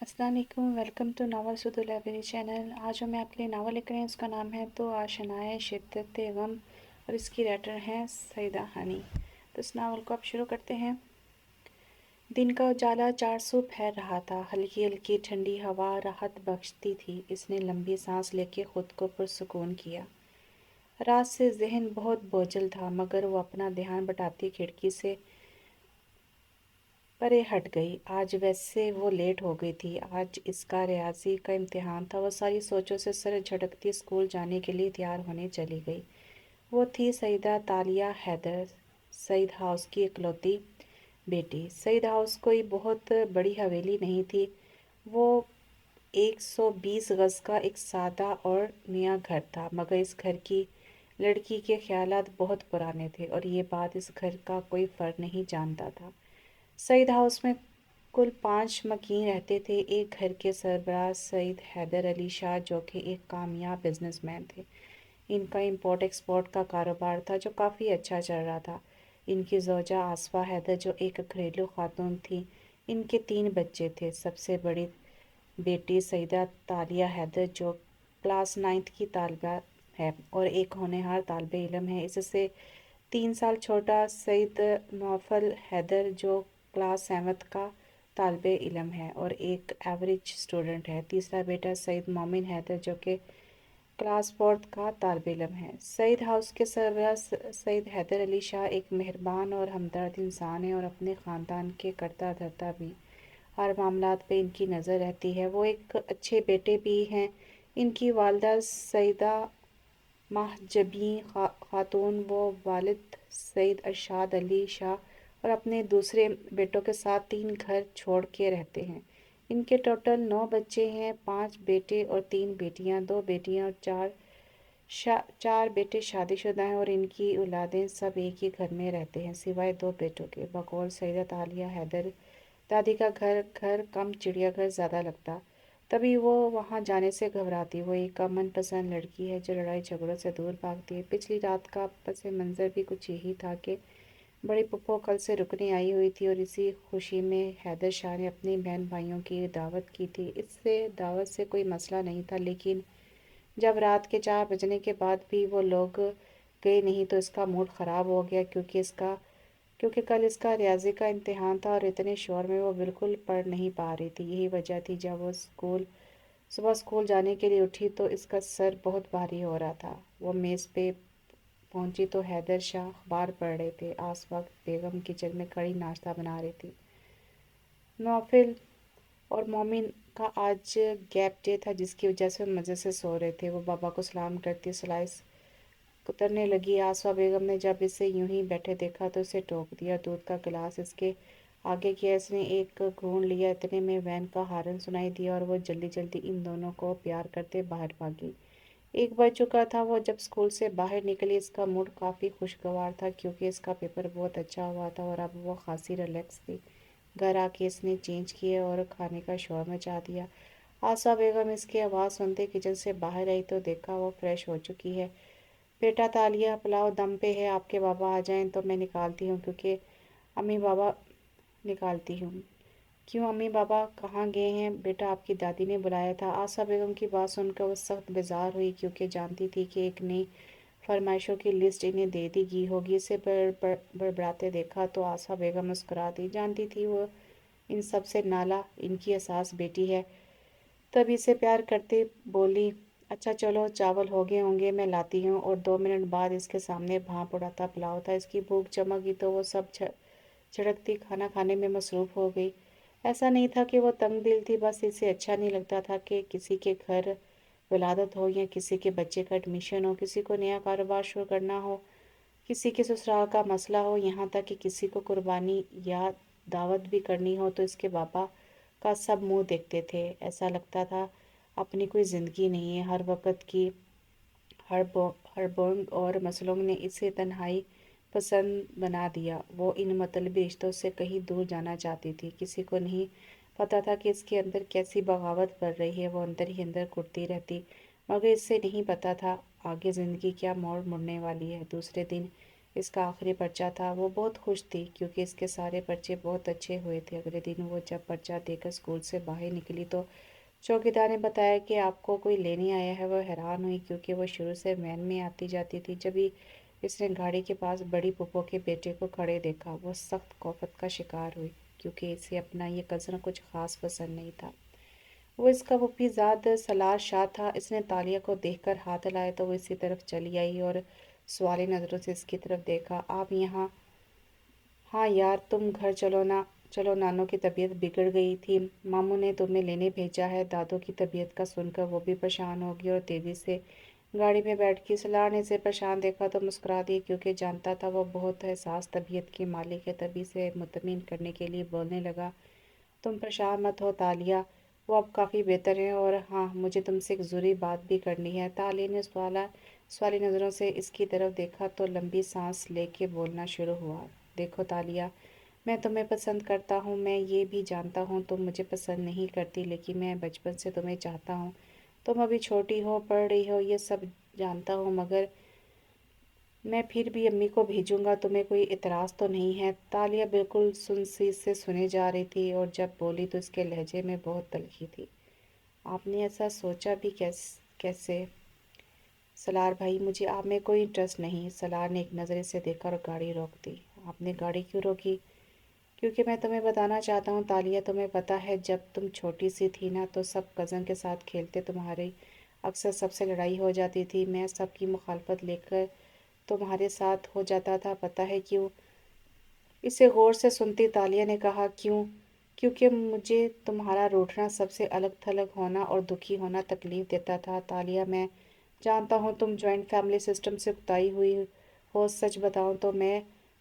अस्सलाम वालेकुम, welcome to novel सुधू लाइब्रेरी चैनल। आज जो मैं आपके लिए नावल लेकर आई हूँ उसका नाम है तो आशनाए शिद्दत गम और इसकी राइटर हैं सईदा हानी। तो इस नावल को आप शुरू करते हैं। दिन का उजाला चारसू फैल रहा था। हल्की हल्की ठंडी हवा राहत बख्शती थी। इसने लंबी सांस लेके खुद को पुरसुकून किया। रात से जहन बहुत बोझल था मगर वो अपना ध्यान बटाती खिड़की से परे हट गई। आज वैसे वो लेट हो गई थी। आज इसका रियाजी का इम्तिहान था। वो सारी सोचों से सर झटकती स्कूल जाने के लिए तैयार होने चली गई। वो थी सईदा तालिया हैदर, सईद हाउस की इकलौती बेटी। सईद हाउस कोई बहुत बड़ी हवेली नहीं थी। वो 120 गज का एक सादा और नया घर था मगर इस घर की लड़की के ख्यालात बहुत पुराने थे और ये बात इस घर का कोई फर्द नहीं जानता था। सईद हाउस में कुल 5 मकीन रहते थे। एक घर के सरबराह सईद हैदर अली शाह जो कि एक कामयाब बिजनेसमैन थे। इनका इंपोर्ट एक्सपोर्ट का कारोबार था जो काफ़ी अच्छा चल रहा था। इनकी ज़ौजा आसफा हैदर जो एक घरेलू खातून थी। इनके 3 बच्चे थे। सबसे बड़ी बेटी सईदा तालिया हैदर जो क्लास 9th की तालिबा है और एक होनहार तालिब इल्म है। इससे 3 साल छोटा सईद नौफल हैदर जो क्लास 7th का तालिब इल्म है और एक एवरेज स्टूडेंट है। तीसरा बेटा सईद मोमिन हैदर जो कि क्लास 4th का तालिब इल्म है। सईद हाउस के सरबराह सईद हैदर अली शाह एक मेहरबान और हमदर्द इंसान है और अपने ख़ानदान के करता धरता भी हर मामलात पे इनकी नज़र रहती है। वो एक अच्छे बेटे भी हैं। इनकी वालदा सईदा महजबी खातून व वालिद सईद अरशाद अली शाह और अपने दूसरे बेटों के साथ 3 घर छोड़ के रहते हैं। इनके टोटल 9 बच्चे हैं, 5 बेटे और 3 बेटियां। 2 बेटियां और 4 बेटे शादीशुदा हैं और इनकी औलादें सब एक ही घर में रहते हैं सिवाय 2 बेटों के। बकौल सईदा तालिया हैदर दादी का घर कम चिड़ियाघर ज़्यादा लगता। तभी वो वहाँ जाने से घबराती। वो एक मनपसंद लड़की है जो लड़ाई झगड़ों से दूर भागती है। पिछली रात का पस मंज़र भी कुछ यही था कि बड़ी पप्पो कल से रुकने आई हुई थी और इसी खुशी में हैदर शाह ने अपनी बहन भाइयों की दावत की थी। इससे दावत से कोई मसला नहीं था लेकिन जब रात के 4 बजने के बाद भी वो लोग गए नहीं तो इसका मूड ख़राब हो गया क्योंकि कल इसका रियाजी का इम्तिहान था और इतने शोर में वो बिल्कुल पढ़ नहीं पा रही थी। यही वजह थी जब वो सुबह स्कूल जाने के लिए उठी तो इसका सर बहुत भारी हो रहा था। वो मेज़ पे पहुंची तो हैदर शाह अखबार पढ़ रहे थे। आस वक्त बेगम किचन में कड़ी नाश्ता बना रही थी। नौफिल और मोमिन का आज गैप डे था जिसकी वजह से वो मज़े से सो रहे थे। वो बाबा को सलाम करती सलाइस कुतरने लगी। आसवा बेगम ने जब इसे यूं ही बैठे देखा तो इसे टोक दिया। दूध का गिलास इसके आगे किया। इसने एक घूंट लिया। इतने में वैन का हॉर्न सुनाई दिया और वो जल्दी जल्दी इन दोनों को प्यार करते बाहर भागी। 1 बज चुका था। वो जब स्कूल से बाहर निकली इसका मूड काफ़ी खुशगवार था क्योंकि इसका पेपर बहुत अच्छा हुआ था और अब वो खासी रिलैक्स थी। घर आके इसने चेंज किए और खाने का शोर मचा दिया। आसवा बेगम इसकी आवाज़ सुनते किचन से बाहर आई तो देखा वो फ्रेश हो चुकी है। बेटा तालिया पुलाव दम पे है, आपके बाबा आ जाएं तो मैं निकालती हूँ क्योंकि अम्मी बाबा निकालती हूँ। क्यों अम्मी बाबा कहाँ गए हैं? बेटा आपकी दादी ने बुलाया था। आशा बेगम की बात सुनकर वो सख्त बेजार हुई क्योंकि जानती थी कि एक नई फरमाइशों की लिस्ट इन्हें दे दी गई होगी। इसे बड़बड़ाते देखा तो आशा बेगम मुस्कुरा दी। जानती थी वो इन सब से नाला इनकी एहसास बेटी है तभी से प्यार करते बोली, अच्छा चलो चावल हो गए होंगे मैं लाती हूँ। और 2 मिनट बाद इसके सामने भाप उड़ाता पुलाव था। इसकी भूख जमा गई तो वो सब झड़कती खाना खाने में मसरूफ़ हो गई। ऐसा नहीं था कि वो तंग दिल थी, बस इसे अच्छा नहीं लगता था कि किसी के घर विलादत हो या किसी के बच्चे का एडमिशन हो, किसी को नया कारोबार शुरू करना हो, किसी के ससुराल का मसला हो, यहाँ तक कि किसी को कुर्बानी या दावत भी करनी हो तो इसके बाबा का सब मुंह देखते थे। ऐसा लगता था अपनी कोई ज़िंदगी नहीं है। हर वक्त की हड़बड़ाहट और मसलों ने इसे तन्हाई पसंद बना दिया। वो इन मतलबी रिश्तों से कहीं दूर जाना चाहती थी। किसी को नहीं पता था कि इसके अंदर कैसी बगावत बढ़ रही है। वो अंदर ही अंदर कुटती रहती मगर इससे नहीं पता था आगे ज़िंदगी क्या मोड़ मुड़ने वाली है। दूसरे दिन اس کا آخری پرچہ تھا۔ وہ بہت خوش تھی کیونکہ اس کے سارے پرچے بہت اچھے ہوئے تھے۔ اگلے دن وہ جب پرچہ دے کر اسکول سے باہر نکلی تو چوکیدار نے بتایا کہ آپ کو کوئی لینے آیا ہے۔ وہ حیران ہوئی کیونکہ وہ شروع سے وین میں آتی جاتی تھی۔ جب ہی اس نے گاڑی کے پاس بڑی پھپھو کے بیٹے کو کھڑے دیکھا، وہ سخت کوفت کا شکار ہوئی کیونکہ اسے اپنا یہ کزن کچھ خاص پسند نہیں تھا۔ وہ اس کا پھوپھی زاد سالار شاہ تھا۔ اس نے تالیہ کو دیکھ کر ہاتھ ہلایا تو وہ اسی طرف چلی آئی اور سوالی نظروں سے اس کی طرف دیکھا۔ آپ یہاں؟ ہاں یار، تم گھر چلو نا۔ چلو، نانو کی طبیعت بگڑ گئی تھی، ماموں نے تمہیں لینے بھیجا ہے۔ دادو کی طبیعت کا سن کر وہ بھی پریشان ہو گئی اور تیزی سے گاڑی میں بیٹھ گئی۔ سالار نے اسے پریشان دیکھا تو مسکرا دی کیونکہ جانتا تھا وہ بہت حساس طبیعت کی مالک ہے۔ تبھی سے مطمئن کرنے کے لیے بولنے لگا، تم پریشان مت ہو تالیہ، وہ اب کافی بہتر ہے۔ اور ہاں، مجھے تم سے ایک ضروری بات بھی کرنی ہے۔ تالیہ نے سوالی نظروں سے اس کی طرف دیکھا تو لمبی سانس لے کے بولنا شروع ہوا، دیکھو تالیہ، میں تمہیں پسند کرتا ہوں۔ میں یہ بھی جانتا ہوں تم مجھے پسند نہیں کرتی، لیکن میں بچپن سے تمہیں چاہتا ہوں۔ تم ابھی چھوٹی ہو، پڑھ رہی ہو، یہ سب جانتا ہوں، مگر میں پھر بھی امی کو بھیجوں گا۔ تمہیں کوئی اعتراض تو نہیں ہے؟ تالیہ بالکل سنسی سے سنے جا رہی تھی اور جب بولی تو اس کے لہجے میں بہت تلخی تھی۔ آپ نے ایسا سوچا بھی کیسے؟ سالار بھائی، مجھے آپ میں کوئی انٹرسٹ نہیں۔ سالار نے ایک نظر اسے دیکھا اور گاڑی روک دی۔ آپ نے گاڑی کیوں روکی؟ کیونکہ میں تمہیں بتانا چاہتا ہوں تالیہ، تمہیں پتہ ہے جب تم چھوٹی سی تھی نا تو سب کزن کے ساتھ کھیلتے تمہاری اکثر سب سے لڑائی ہو جاتی تھی۔ میں سب کی مخالفت لے کر تمہارے ساتھ ہو جاتا تھا، پتہ ہے کیوں؟ اسے غور سے سنتی تالیہ نے کہا، کیوں؟ کیونکہ مجھے تمہارا روٹھنا، سب سے الگ تھلگ ہونا اور دکھی ہونا تکلیف دیتا تھا۔ تالیہ، میں جانتا ہوں تم جوائنٹ فیملی سسٹم سے اکتائی ہوئی ہو۔ سچ بتاؤں تو میں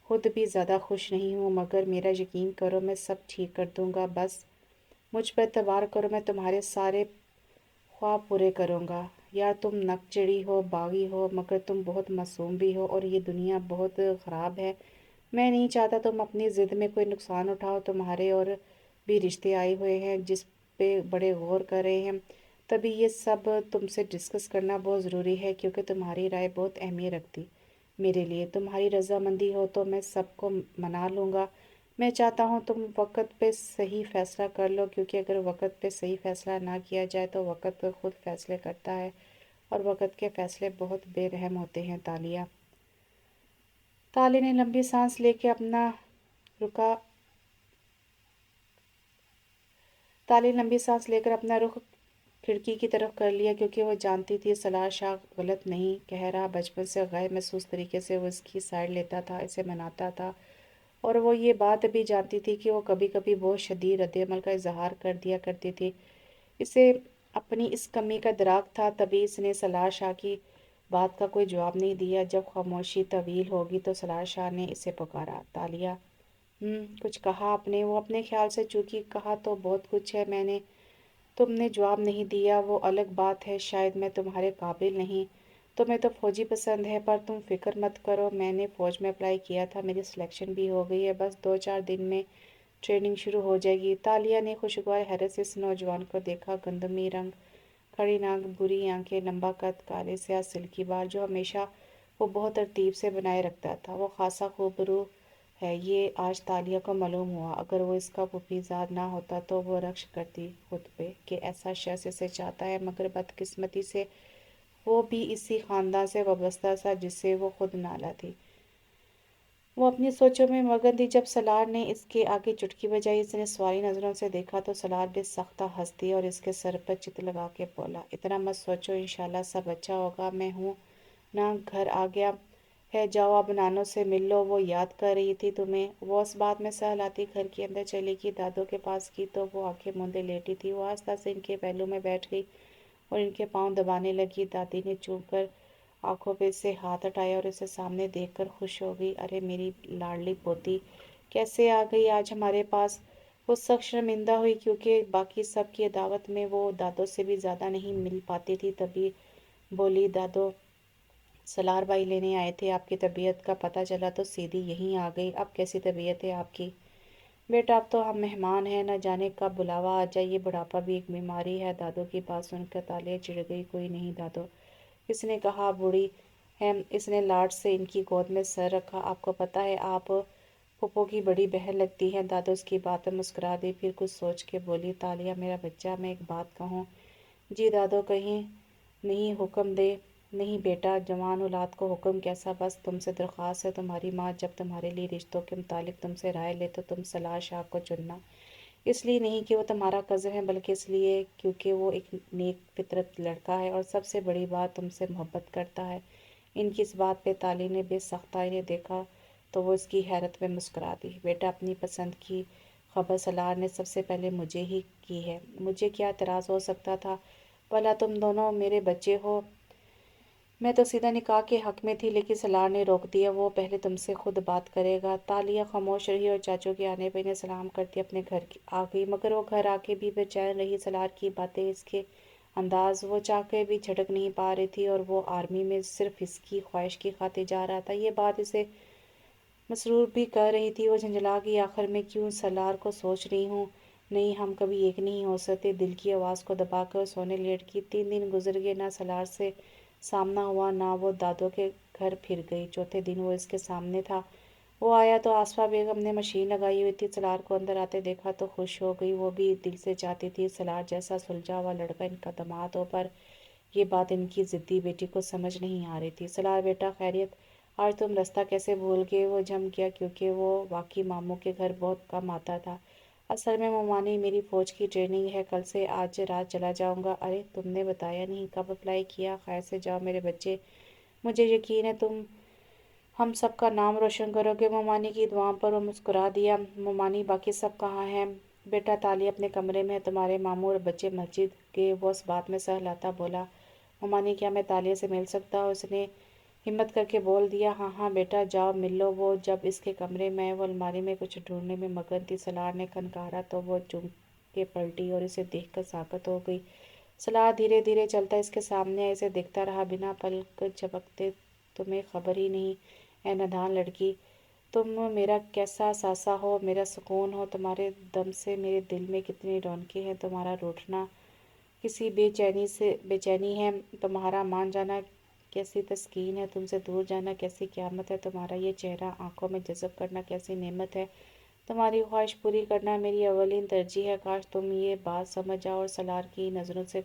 خود بھی زیادہ خوش نہیں ہوں، مگر میرا یقین کرو، میں سب ٹھیک کر دوں گا۔ بس مجھ پر اعتبار کرو، میں تمہارے سارے خواب پورے کروں گا۔ یار، تم نک چڑھی ہو، باغی ہو، مگر تم بہت معصوم بھی ہو، اور یہ دنیا بہت خراب ہے۔ میں نہیں چاہتا تم اپنی ضد میں کوئی نقصان اٹھاؤ۔ تمہارے اور بھی رشتے آئے ہوئے ہیں جس پہ بڑے غور کر رہے ہیں، تبھی یہ سب تم سے ڈسکس کرنا بہت ضروری ہے کیونکہ تمہاری رائے بہت اہمیت رکھتی میرے لیے۔ تمہاری رضامندی ہو تو میں سب کو منا لوں گا۔ میں چاہتا ہوں تم وقت پہ صحیح فیصلہ کر لو، کیونکہ اگر وقت پہ صحیح فیصلہ نہ کیا جائے تو وقت خود فیصلے کرتا ہے، اور وقت کے فیصلے بہت بے رحم ہوتے ہیں۔ تالیہ نے لمبی سانس لے کے اپنا رخ کھڑکی کی طرف کر لیا کیونکہ وہ جانتی تھی سالار شاہ غلط نہیں کہہ رہا۔ بچپن سے غیر محسوس طریقے سے وہ اس کی سائڈ لیتا تھا، اسے مناتا تھا، اور وہ یہ بات بھی جانتی تھی کہ وہ کبھی کبھی بہت شدید رد عمل کا اظہار کر دیا کرتی تھی۔ اسے اپنی اس کمی کا ادراک تھا، تبھی اس نے سالار شاہ کی بات کا کوئی جواب نہیں دیا۔ جب خاموشی طویل ہوگی تو سالار شاہ نے اسے پکارا، تالیہ، کچھ کہا آپ نے؟ وہ اپنے خیال سے چونکی، کہا تو بہت کچھ ہے میں نے، تم نے جواب نہیں دیا۔ وہ الگ بات ہے، شاید میں تمہارے قابل نہیں، تمہیں تو فوجی پسند ہے، پر تم فکر مت کرو، میں نے فوج میں اپلائی کیا تھا، میری سلیکشن بھی ہو گئی ہے، بس 2-4 دن میں ٹریننگ شروع ہو جائے گی۔ تالیہ نے خوشگوار حیرت سے اس نوجوان کو دیکھا، گندمی رنگ، کھڑی ناک، بری آنکھیں، لمبا قد، کالے سیاہ سلکی بال جو ہمیشہ وہ بہت ترتیب سے بنائے رکھتا تھا۔ وہ خاصا خوبرو ہے، یہ آج تالیہ کو معلوم ہوا۔ اگر وہ اس کا پھوپھی زاد نہ ہوتا تو وہ رشک کرتی خود پہ کہ ایسا شخص اسے چاہتا ہے، مگر بدقسمتی سے وہ بھی اسی خاندان سے وابستہ تھا جس سے وہ خود نالا تھی۔ وہ اپنی سوچوں میں مگن تھی جب سالار نے اس کے آگے چٹکی بجائی۔ اس نے سوالی نظروں سے دیکھا تو سالار بے سختہ ہنس دیا اور اس کے سر پر چت لگا کے بولا، اتنا مت سوچو، انشاءاللہ سب اچھا ہوگا، میں ہوں نا، گھر آ گیا ہے، جاؤ اب نانو سے مل لو، وہ یاد کر رہی تھی تمہیں۔ وہ اس بات میں سہلاتی گھر کے اندر چلی گئی، دادو کے پاس گئی تو وہ آنکھیں موندے لیٹی تھی۔ وہ آہستہ سے ان کے پہلو میں بیٹھ گئی اور ان کے پاؤں دبانے لگی۔ دادی نے چونک کر آنکھوں پہ سے ہاتھ ہٹایا اور اسے سامنے دیکھ کر خوش ہو گئی، ارے میری لاڈلی پوتی کیسے آ گئی آج ہمارے پاس؟ وہ سخت شرمندہ ہوئی کیونکہ باقی سب کی دعوت میں وہ دادو سے بھی زیادہ نہیں مل پاتی تھی، تبھی بولی، دادو سالار بھائی لینے آئے تھے، آپ کی طبیعت کا پتہ چلا تو سیدھی یہیں آ گئی۔ اب کیسی طبیعت ہے آپ کی؟ بیٹا اب تو ہم مہمان ہیں، نہ جانے کب بلاوا آ جائے، یہ بڑھاپا بھی ایک بیماری ہے۔ دادو کی بات سن کر تالیہ چڑ گئی، کوئی نہیں دادو، کس نے کہا بوڑھی ہے۔ اس نے لاڈ سے ان کی گود میں سر رکھا۔ آپ کو پتہ ہے آپ پھپھو کی بڑی بہن لگتی ہیں۔ دادو اس کی بات میں مسکرا دی، پھر کچھ سوچ کے بولی، تالیہ میرا بچہ، میں ایک بات کہوں؟ جی دادو کہیں نہیں، حکم دے۔ نہیں بیٹا، جوان اولاد کو حکم کیسا، بس تم سے درخواست ہے، تمہاری ماں جب تمہارے لیے رشتوں کے متعلق تم سے رائے لے تو تم صلاح شاہ کو چننا۔ اس لیے نہیں کہ وہ تمہارا کزن ہے، بلکہ اس لیے کیونکہ وہ ایک نیک فطرت لڑکا ہے اور سب سے بڑی بات تم سے محبت کرتا ہے۔ ان کی اس بات پہ تالی نے بے سختائی نے دیکھا تو وہ اس کی حیرت میں مسکرا دی۔ بیٹا، اپنی پسند کی خبر سلار نے سب سے پہلے مجھے ہی کی ہے، مجھے کیا اعتراض ہو سکتا تھا؟ بھلا تم دونوں میرے بچے ہو۔ میں تو سیدھا نکاح کے حق میں تھی، لیکن سلار نے روک دیا، وہ پہلے تم سے خود بات کرے گا۔ تالیہ خاموش رہی اور چاچو کے آنے پہ انہیں سلام کرتی اپنے گھر آ گئی، مگر وہ گھر آ کے بھی بے چین رہی۔ سلار کی باتیں، اس کے انداز، وہ چاہ کے بھی جھٹک نہیں پا رہی تھی، اور وہ آرمی میں صرف اس کی خواہش کی خاطر جا رہا تھا، یہ بات اسے مسرور بھی کر رہی تھی۔ وہ جھنجھلا گئی، آخر میں کیوں سلار کو سوچ رہی ہوں؟ نہیں، ہم کبھی ایک نہیں ہو سکتے۔ دل کی آواز کو دبا کر سونے لیٹ گئی۔ 3 دن گزر گئے، نہ سلار سے سامنا ہوا، نہ وہ دادو کے گھر پھر گئی۔ چوتھے دن وہ اس کے سامنے تھا۔ وہ آیا تو آصفہ بیگم نے مشین لگائی ہوئی تھی۔ سلار کو اندر آتے دیکھا تو خوش ہو گئی، وہ بھی دل سے چاہتی تھی سلار جیسا سلجھا ہوا لڑکا ان کا داماد ہو، پر یہ بات ان کی ضدی بیٹی کو سمجھ نہیں آ رہی تھی۔ سلار بیٹا خیریت؟ آج تم راستہ کیسے بھول گئے؟ وہ جھم گیا، کیونکہ وہ واقعی ماموں کے گھر بہت کم آتا تھا۔ اصل میں ممانی، میری فوج کی ٹریننگ ہے، کل سے آج رات چلا جاؤں گا۔ ارے تم نے بتایا نہیں، کب اپلائی کیا؟ خیر سے جاؤ میرے بچے، مجھے یقین ہے تم ہم سب کا نام روشن کرو گے۔ ممانی کی دعاؤں پر وہ مسکرا دیا۔ ممانی، باقی سب کہاں ہیں؟ بیٹا تالیہ اپنے کمرے میں ہے، تمہارے ماموں اور بچے مسجد گئے۔ وہ اس بات میں سر ہلاتا بولا، ممانی کیا میں تالیہ سے مل سکتا ہوں؟ اس نے ہمت کر کے بول دیا۔ ہاں ہاں بیٹا جاؤ مل لو۔ وہ جب اس کے کمرے میں وہ الماری میں کچھ ڈھونڈنے میں مگن تھی، سلار نے کھنکارا تو وہ چونک کے پلٹی اور اسے دیکھ کر ساکت ہو گئی۔ سلار دھیرے دھیرے چلتا اس کے سامنے آیا، اسے دیکھتا رہا بنا پلک جھپکتے۔ تمہیں خبر ہی نہیں، اے نادان لڑکی، تم میرا کیسا ثاثا ہو، میرا سکون ہو، تمہارے دم سے میرے دل میں کتنی رونقیں ہیں، تمہارا روٹھنا کسی بے چینی ہے، تمہارا مان جانا کیسی تسکین ہے، تم سے دور جانا کیسی قیامت ہے، تمہارا یہ چہرہ آنکھوں میں جذب کرنا کیسی نعمت ہے، تمہاری خواہش پوری کرنا میری اولین ترجیح ہے، کاش تم یہ بات سمجھ جاؤ۔ اور سلار کی نظروں سے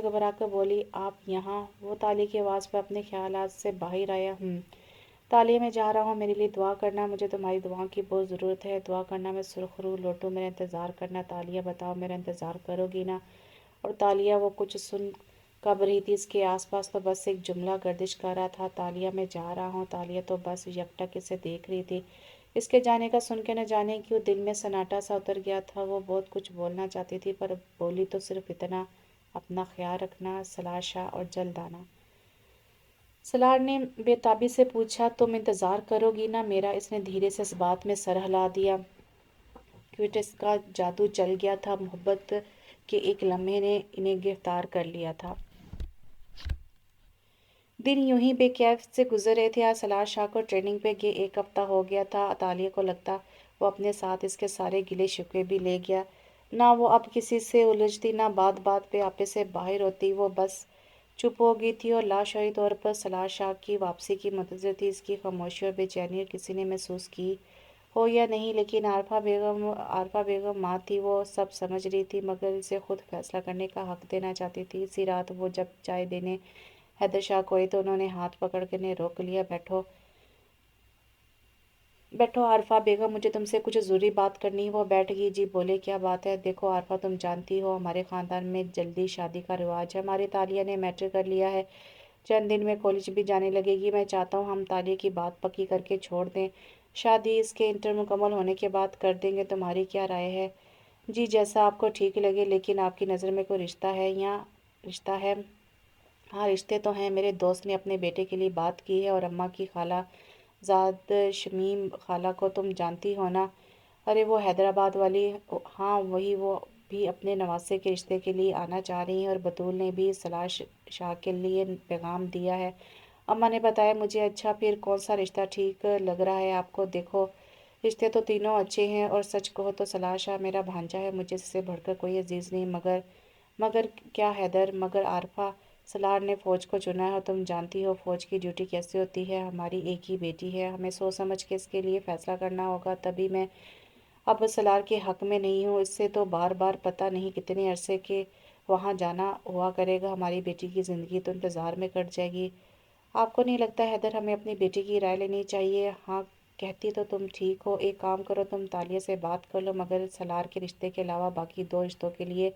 گھبرا کر بولی، آپ یہاں؟ وہ تالی کی آواز پر اپنے خیالات سے باہر آیا۔ تالیہ میں جا رہا ہوں، میرے لیے دعا کرنا، مجھے تمہاری دعاؤں کی بہت ضرورت ہے۔ دعا کرنا؟ میں سرخ روح لوٹوں، میرا انتظار کرنا؟ تالیہ بتاؤ، میرا انتظار کرو گی نا؟ اور تالیہ وہ کچھ سن کب رہی تھی، اس کے آس پاس تو بس ایک جملہ گردش کر رہا تھا، تالیہ میں جا رہا ہوں۔ تالیہ تو بس یکٹک اسے دیکھ رہی تھی، اس کے جانے کا سن کے نہ جانے کیوں دل میں سناٹا سا اتر گیا تھا۔ وہ بہت کچھ بولنا چاہتی تھی، پر بولی تو صرف اتنا، اپنا خیال رکھنا سلار شاہ، اور جلد آنا۔ سلار نے بے تابی سے پوچھا، تم انتظار کرو گی نا میرا؟ اس نے دھیرے سے اس بات میں سر ہلا دیا، کیونکہ اس کا جادو چل گیا تھا، محبت کے ایک لمحے نے انہیں گرفتار کر لیا تھا۔ دن یوں ہی بے کیف سے گزر رہے تھے۔ آج سلار شاہ کو ٹریننگ پہ گئے 1 ہفتہ ہو گیا تھا۔ تالیہ کو لگتا وہ اپنے ساتھ اس کے سارے گلے شکوے بھی لے گیا، نہ وہ اب کسی سے الجھتی، نہ بات بات پہ آپے سے باہر ہوتی، وہ بس چپ ہو گئی تھی اور لاشعوری طور پر سلار شاہ کی واپسی کی منتظر تھی۔ اس کی خاموشی اور بے چینی کسی نے محسوس کی ہو یا نہیں، لیکن عارفہ بیگم ماں تھی، وہ سب سمجھ رہی تھی، مگر اسے خود فیصلہ کرنے کا حق دینا چاہتی تھی۔ اسی رات وہ جب چائے دینے حیدر شاہ کو آئی تو انہوں نے ہاتھ پکڑ کے انہیں روک لیا۔ بیٹھو عارفہ بیگم، مجھے تم سے کچھ ضروری بات کرنی ہے۔ وہ بیٹھ گئی۔ جی بولے، کیا بات ہے؟ دیکھو عارفہ، تم جانتی ہو ہمارے خاندان میں جلدی شادی کا رواج ہے، ہماری تالیہ نے میٹرک کر لیا ہے، چند دن میں کالج بھی جانے لگے گی، میں چاہتا ہوں ہم تالیہ کی بات پکی کر کے چھوڑ دیں، شادی اس کے انٹر مکمل ہونے کے بعد کر دیں گے، تمہاری کیا رائے ہے؟ جی جیسا آپ کو ٹھیک لگے، لیکن آپ کی نظر میں کوئی رشتہ ہے یا رشتہ ہے؟ ہاں رشتے تو ہیں، میرے دوست نے اپنے بیٹے کے لیے بات کی ہے، اور اماں کی خالہ زاد شمیم خالہ کو تم جانتی ہو نا؟ ارے وہ حیدرآباد والی؟ ہاں وہی، وہ بھی اپنے نواسے کے رشتے کے لیے آنا چاہ رہی ہیں، اور بطول نے بھی سلار شاہ کے لیے پیغام دیا ہے، اماں نے بتایا مجھے۔ اچھا، پھر کون سا رشتہ ٹھیک لگ رہا ہے آپ کو؟ دیکھو رشتے تو تینوں اچھے ہیں، اور سچ کہو تو سلار شاہ میرا بھانجا ہے، مجھے اس سے بڑھ کر کوئی عزیز نہیں، مگر کیا حیدر؟ مگر عارفہ सलार ने फौज को चुना है और तुम जानती हो फौज की ड्यूटी कैसी होती है। हमारी एक ही बेटी है, हमें सोच समझ के इसके लिए फैसला करना होगा, तभी मैं अब सलार के हक में नहीं हूँ। इससे तो बार बार पता नहीं कितने अरसे के वहाँ जाना हुआ करेगा। हमारी बेटी की ज़िंदगी तो इंतज़ार में कट जाएगी। आपको नहीं लगता हैदर हमें अपनी बेटी की राय लेनी चाहिए? हाँ, कहती तो तुम ठीक हो। एक काम करो, तुम तालिया से बात कर लो। मगर सलार के रिश्ते के अलावा बाकी दो रिश्तों के लिए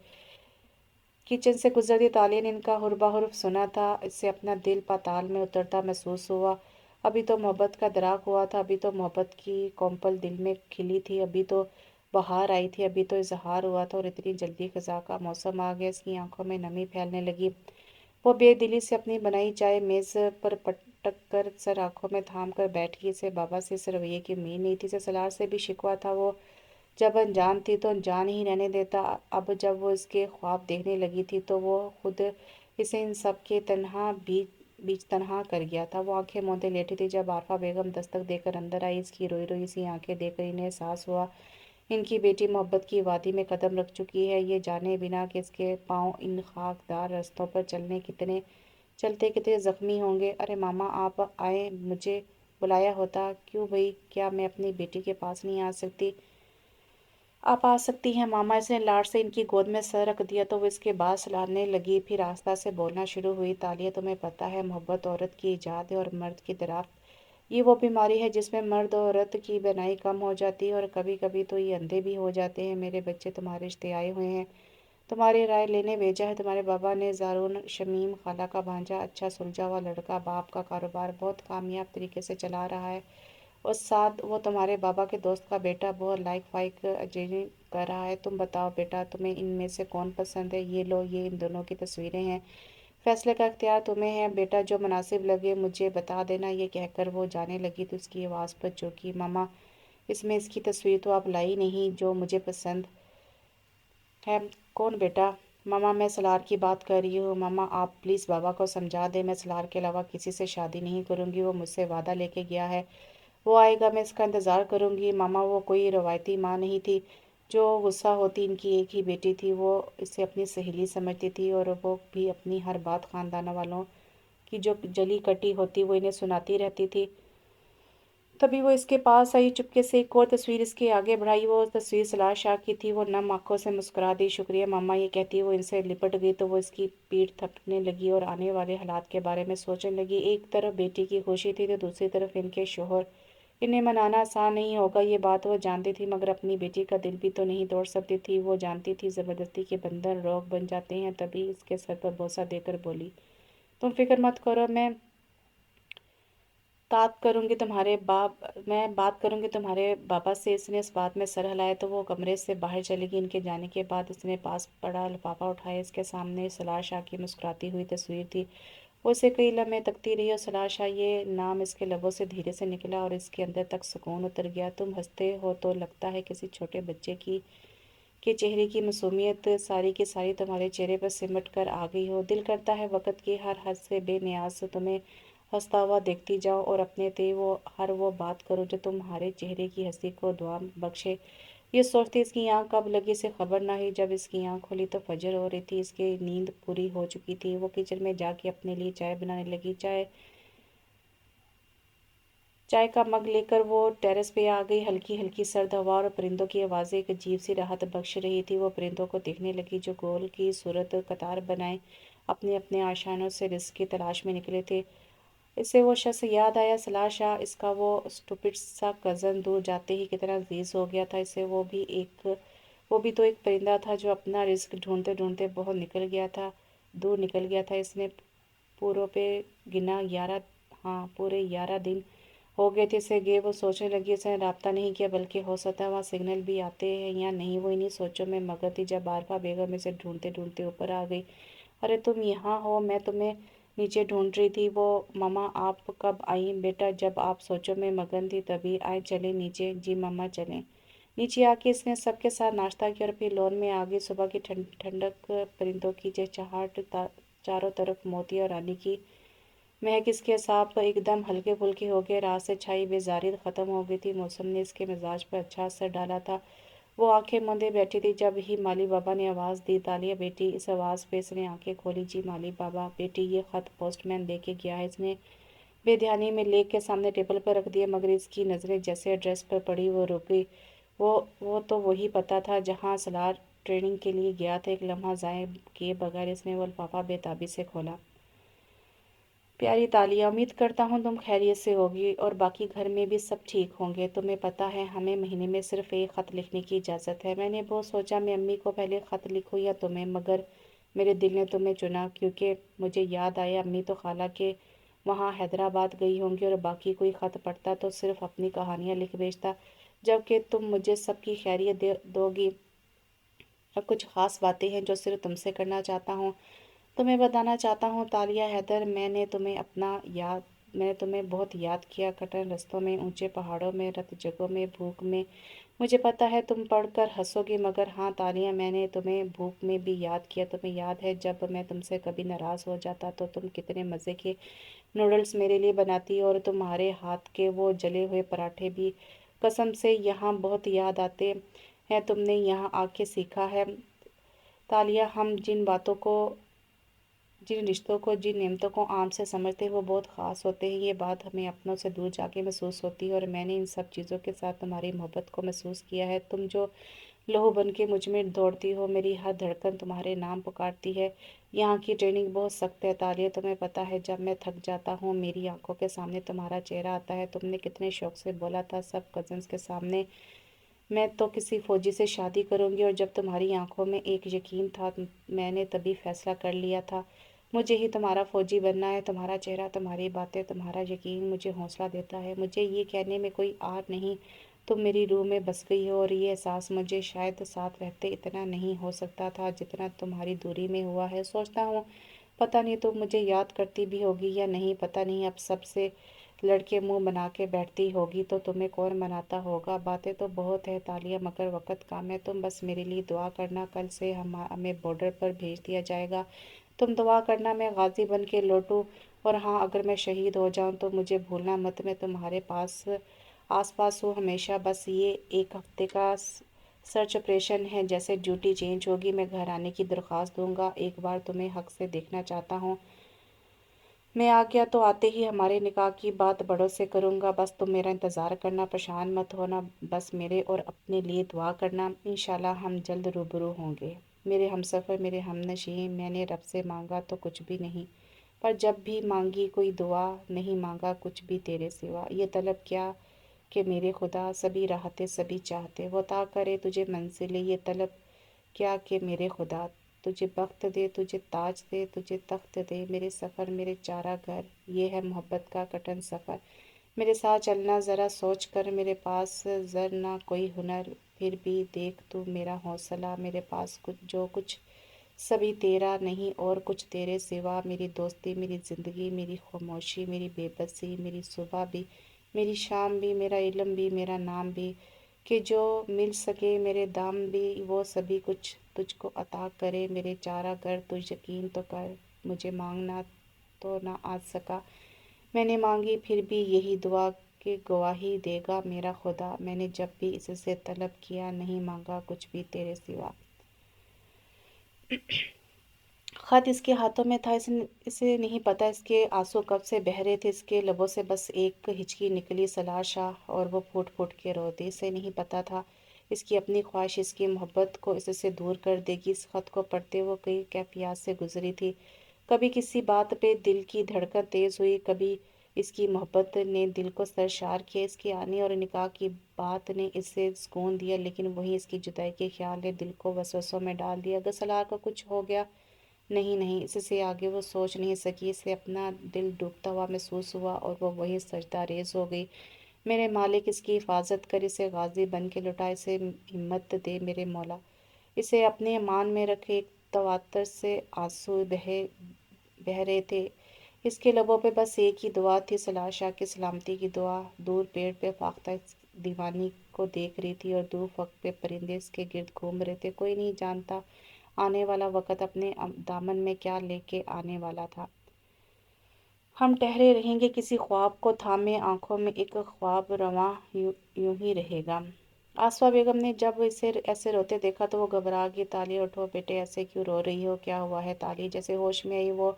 किचन से गुजरती तालिया ने इनका हुरबा-हुरफ सुना था। इससे अपना दिल पाताल में उतरता महसूस हुआ। अभी तो मोहब्बत का दराक हुआ था, अभी तो मोहब्बत की कोंपल दिल में खिली थी, अभी तो बहार आई थी, अभी तो इजहार हुआ था, और इतनी जल्दी खजा का मौसम आ गया। इसकी आंखों में नमी फैलने लगी। वो बेदिली से अपनी बनाई चाय मेज़ पर पटक कर सर आंखों में थाम कर बैठ गई। इसे बाबा से इस रवैये की उम्मीद नहीं थी। इसे सलार से भी शिकवा था। वो जब अनजान थी तो अनजान ही रहने देता। अब जब वो इसके ख्वाब देखने लगी थी तो वो खुद इसे इन सब के तन्हा बीच बीच तन्हा कर गया था। वो आंखें मूंदे लेटी थी जब आरफा बेगम दस्तक देकर अंदर आई। इसकी रोई रोई सी आंखें देखकर इन्हें एहसास हुआ इनकी बेटी मोहब्बत की वादी में कदम रख चुकी है, ये जाने बिना कि इसके पाँव इन खाकदार रास्तों पर चलते कितने जख्मी होंगे। अरे मामा, आप आए, मुझे बुलाया होता। क्यों भाई, क्या मैं अपनी बेटी के पास नहीं आ सकती? आप आ सकती हैं मामा। इसने लाड से इनकी गोद में सर रख दिया तो वो इसके बाद सलाहने लगी। फिर आस्ता से बोलना शुरू हुई। तालिया, तुम्हें पता है मोहब्बत औरत की ईजाद है और मर्द की दराफ्त। ये वो बीमारी है जिसमें मर्द और औरत की बनाई कम हो जाती है और कभी कभी तो ये अंधे भी हो जाते हैं। मेरे बच्चे तुम्हारे रिश्ते आए हुए हैं, तुम्हारी राय लेने भेजा है। तुम्हारे बाबा ने ज़ारून शमीम खाला का भांजा, अच्छा सुलझा हुआ लड़का, बाप का कारोबार बहुत कामयाब तरीके से चला रहा है, और साथ वो तुम्हारे बाबा के दोस्त का बेटा बहुत लाइक फाइक इंजीनियरिंग कर रहा है। तुम बताओ बेटा, तुम्हें इनमें से कौन पसंद है? ये लो, ये इन दोनों की तस्वीरें हैं। फैसले का इख्तियार तुम्हें है बेटा, जो मुनासिब लगे मुझे बता देना। ये कहकर वो जाने लगी तो उसकी आवाज़ पर चौंकी। मामा, इसमें इसकी तस्वीर तो आप लाई नहीं जो मुझे पसंद है। कौन बेटा? मामा, मैं सलार की बात कर रही हूँ। मामा, आप प्लीज़ बाबा को समझा दें, मैं सलार के अलावा किसी से शादी नहीं करूँगी। वो मुझसे वादा लेके गया है, वो आएगा, मैं इसका इंतज़ार करूँगी। मामा, वो कोई रवायती माँ नहीं थी जो गुस्सा होती। इनकी एक ही बेटी थी, वो इसे अपनी सहेली समझती थी, और वो भी अपनी हर बात खानदान वालों की जो जली कटी होती वो इन्हें सुनाती रहती थी। तभी वो इसके पास आई, चुपके से एक और तस्वीर इसके आगे बढ़ाई। वो तस्वीर सलार शाह की थी। वो नम आंखों से मुस्कुरा दी। शुक्रिया मामा, ये कहती वो इनसे लिपट गई तो वो इसकी पीठ थपकने लगी और आने वाले हालात के बारे में सोचने लगी। एक तरफ बेटी की खुशी थी तो दूसरी तरफ इनके शोहर। इन्हें मनाना आसान नहीं होगा, ये बात वो जानती थी, मगर अपनी बेटी का दिल भी तो नहीं तोड़ सकती थी। वो जानती थी ज़बरदस्ती के बंधन रोग बन जाते हैं। तभी इसके सर पर बोसा देकर बोली, तुम फिक्र मत करो, मैं बात करूंगी तुम्हारे बाबा से। इसने इस बात में सर हिलाया तो वो कमरे से बाहर चली गई। इनके जाने के बाद इसने पास पड़ा लिफाफा उठाया। इसके सामने सलार शाह की मुस्कुराती हुई तस्वीर थी। वो इसे कई लम्हे तकती रही और सलार शाह ये नाम इसके लबों से धीरे से निकला और इसके अंदर तक सुकून उतर गया। तुम हंसते हो तो लगता है किसी छोटे बच्चे की के चेहरे की मासूमियत सारी की सारी तुम्हारे चेहरे पर सिमट कर आ गई हो। दिल करता है वक़्त की हर हद से बेनियाज तुम्हें हंसता हुआ देखती जाओ और अपने ते वो बात करो जो तुम्हारे चेहरे की हंसी को दुआ बख्शे। ये सोचती इसकी आँख कब लगी इसे खबर ना ही। जब इसकी आँख खुली तो फजर हो रही थी, इसकी नींद पूरी हो चुकी थी। वो किचन में जाके अपने लिए चाय बनाने लगी। चाय का मग लेकर वो टेरेस पे आ गई। हल्की हल्की सर्द हवा और परिंदों की आवाज़ें एक अजीब सी राहत बख्श रही थी। वो परिंदों को देखने लगी जो गोल की सूरत कतार बनाए अपने अपने आशानों से रिस्क की तलाश में निकले थे। इससे वो शख्स याद आया, सलार शाह, इसका वो स्टूपिड सा कज़न दूर जाते ही कितना अजीज हो गया था। इसे वो भी तो एक परिंदा था जो अपना रिस्क ढूंढते ढूंढते बहुत दूर निकल गया था। इसने पूरों पे गिना 11, हाँ पूरे 11 दिन हो गए थे इसे गए। वो सोचने लगी, उसने राब्ता नहीं किया, बल्कि हो सकता है वहाँ सिग्नल भी आते हैं या नहीं। वो इन्हीं सोचों में मगन थी जब आरफा बेगम इसे ढूंढते ढूंढते ऊपर आ गई। अरे तुम यहाँ हो, मैं तुम्हें नीचे ढूंढ रही थी। वो मामा, आप कब आई बेटा? जब आप सोचों में मगन थी तभी आए। चले नीचे? जी मामा चलें। नीचे आके इसने सबके साथ नाश्ता किया और फिर लॉन में आ गई। सुबह की ठंडक, परिंदों की चहचहाट, चारों तरफ मोती और रानी की महक, इसके साथ एकदम हल्के फुल्के हो गए। रात से छाई बेजारी खत्म हो गई थी। मौसम ने इसके मिजाज पर अच्छा असर डाला था। वो आंखें मूंदे बैठी थी। जब ही माली बाबा ने आवाज़ दी, तालिया बेटी। इस आवाज़ पे इसने आंखें खोली। जी माली बाबा। बेटी, ये खत पोस्टमैन लेके गया है। इसने बेध्यानी में लेख के सामने टेबल पर रख दिया, मगर इसकी नज़रें जैसे एड्रेस पर पड़ी वो रुक गई। वो तो वही पता था जहाँ सलार ट्रेनिंग के लिए गया था। एक लम्हा ज़ाया किए बगैर इसने वो लिफाफा बेताबी से खोला। प्यारी तालिया, उम्मीद करता हूँ तुम खैरियत से होगी और बाकी घर में भी सब ठीक होंगे। तुम्हें पता है हमें महीने में सिर्फ एक ख़त लिखने की इजाज़त है। मैंने बहुत सोचा मैं अम्मी को पहले ख़त लिखूँ या तुम्हें, मगर मेरे दिल ने तुम्हें चुना, क्योंकि मुझे याद आया अम्मी तो खाला के वहाँ हैदराबाद गई होंगी और बाकी कोई ख़त पढ़ता तो सिर्फ अपनी कहानियाँ लिख भेजता, जबकि तुम मुझे सबकी खैरियत दोगी। अब कुछ ख़ास बातें हैं जो सिर्फ तुमसे करना चाहता हूँ, तुम्हें बताना चाहता हूँ। तालिया हैदर, मैंने तुम्हें बहुत याद किया, कठिन रास्तों में, ऊंचे पहाड़ों में, रत जगहों में, भूख में। मुझे पता है तुम पढ़कर हंसोगी, मगर हाँ तालिया, मैंने तुम्हें भूख में भी याद किया। तुम्हें याद है जब मैं तुमसे कभी नाराज़ हो जाता तो तुम कितने मज़े के नूडल्स मेरे लिए बनाती, और तुम्हारे हाथ के वो जले हुए पराठे भी कसम से यहाँ बहुत याद आते हैं। तुमने यहाँ आके सीखा है तालिया, हम जिन रिश्तों को, जिन नेमतों को आम से समझते हैं वो बहुत ख़ास होते हैं। ये बात हमें अपनों से दूर जाके महसूस होती है, और मैंने इन सब चीज़ों के साथ तुम्हारी मोहब्बत को महसूस किया है। तुम जो लहू बन के मुझ में दौड़ती हो, मेरी हर धड़कन तुम्हारे नाम पुकारती है। यहाँ की ट्रेनिंग बहुत सख्त है तालिया, तुम्हें पता है जब मैं थक जाता हूँ मेरी आंखों के सामने तुम्हारा चेहरा आता है। तुमने कितने शौक से बोला था सब कज़न्स के सामने, मैं तो किसी फौजी से शादी करूंगी, और जब तुम्हारी आंखों में एक यकीन था, मैंने तभी फैसला कर लिया था मुझे ही तुम्हारा फौजी बनना है। तुम्हारा चेहरा, तुम्हारी बातें, तुम्हारा यकीन मुझे हौसला देता है। मुझे ये कहने में कोई आर नहीं, तुम मेरी रूह में बस गई हो, और ये एहसास मुझे शायद साथ रहते इतना नहीं हो सकता था जितना तुम्हारी दूरी में हुआ है। सोचता हूँ पता नहीं तुम मुझे याद करती भी होगी या नहीं, पता नहीं। अब सबसे लड़के मुंह बना के बैठती होगी तो तुम्हें कौन मनाता होगा। बातें तो बहुत है तालिया, मगर वक्त कम है। तुम बस मेरे लिए दुआ करना, कल से हमें बॉर्डर पर भेज दिया जाएगा। तुम दुआ करना मैं गाजी बन के लौटूं, और हाँ अगर मैं शहीद हो जाऊं तो मुझे भूलना मत, मैं तुम्हारे आस पास हूँ हमेशा। बस ये एक हफ्ते का सर्च ऑपरेशन है, जैसे ड्यूटी चेंज होगी मैं घर आने की दरख्वास्त दूंगा। एक बार तुम्हें हक से देखना चाहता हूँ। मैं आ गया तो आते ही हमारे निकाह की बात बड़ों से करूँगा। बस तुम मेरा इंतज़ार करना, परेशान मत होना। बस मेरे और अपने लिए दुआ करना, इंशाल्लाह हम जल्द रूबरू होंगे। मेरे हमसफ़र, मेरे हमनशीं, मैंने रब से मांगा तो कुछ भी नहीं, पर जब भी मांगी कोई दुआ, नहीं मांगा कुछ भी तेरे सिवा। ये तलब क्या कि मेरे खुदा सभी राहते सभी चाहते, वो ता करे तुझे मंजिल। ये तलब क्या कि मेरे खुदा तुझे बख्त दे, तुझे ताज दे, तुझे तख्त दे। मेरे सफ़र, मेरे चारा घर, ये है मोहब्बत का कठिन सफ़र। मेरे साथ चलना ज़रा सोच कर, मेरे पास ज़र ना कोई हुनर, फिर भी देख तू मेरा हौसला। मेरे पास कुछ सभी तेरा, नहीं और कुछ तेरे सिवा। मेरी दोस्ती, मेरी ज़िंदगी, मेरी खामोशी, मेरी बेबसी, मेरी सुबह भी, मेरी शाम भी, मेरा इल्म भी, मेरा नाम भी, कि जो मिल सके मेरे दाम भी, वो सभी कुछ तुझको अता करे। मेरे चारा गर तू यकीन तो कर, मुझे मांगना तो ना आ सका, मैंने मांगी फिर भी यही दुआ कि गवाही देगा मेरा खुदा। मैंने जब भी इससे तलब किया, नहीं मांगा कुछ भी तेरे सिवा। खत इसके हाथों में था, इसे नहीं पता इसके आंसू कब से बह रहे थे। इसके लबों से बस एक हिचकी निकली, सलाशा, और वो फूट फूट के रो दी। इसे नहीं पता था इसकी अपनी ख्वाहिश इसकी मोहब्बत को इससे दूर कर देगी। इस खत को पढ़ते वो कई कैफियत से गुजरी थी। कभी किसी बात पे दिल की धड़कन तेज़ हुई, कभी इसकी मोहब्बत ने दिल को सरशार किया, इसके आने और निकाह की बात ने इसे सुकून दिया, लेकिन वहीं इसकी जुदाई के ख्याल ने दिल को वसवसों में डाल दिया। अगर सलार को कुछ हो गया, नहीं नहीं, इससे आगे वो सोच नहीं सकी। इसे अपना दिल डूबता हुआ महसूस हुआ, और वो वहीं सजदा रेज़ हो गई। मेरे मालिक, इसकी हिफाजत कर, इसे गाजी बन के लुटा, इसे हिम्मत दे मेरे मौला, इसे अपने ईमान में रखे। एक तवातर से आंसू बह रहे थे इसके लबों पे, बस एक ही दुआ थी, सलाशा की सलामती की दुआ। दूर पेड़ पे फाख्ता इस दीवानी को देख रही थी, और दूर फक पे परिंदे इसके गिर्द घूम रहे थे। कोई नहीं जानता आने वाला वक़्त अपने दामन में क्या लेके आने वाला था। हम ठहरे रहेंगे किसी ख्वाब को थामे, आंखों में एक ख्वाब रवां यूं ही रहेगा। आसफा बेगम ने जब इसे ऐसे रोते देखा तो वो घबरा गई। तालिया उठो बेटे, ऐसे क्यों रो रही हो, क्या हुआ है? ताली जैसे होश में आई वो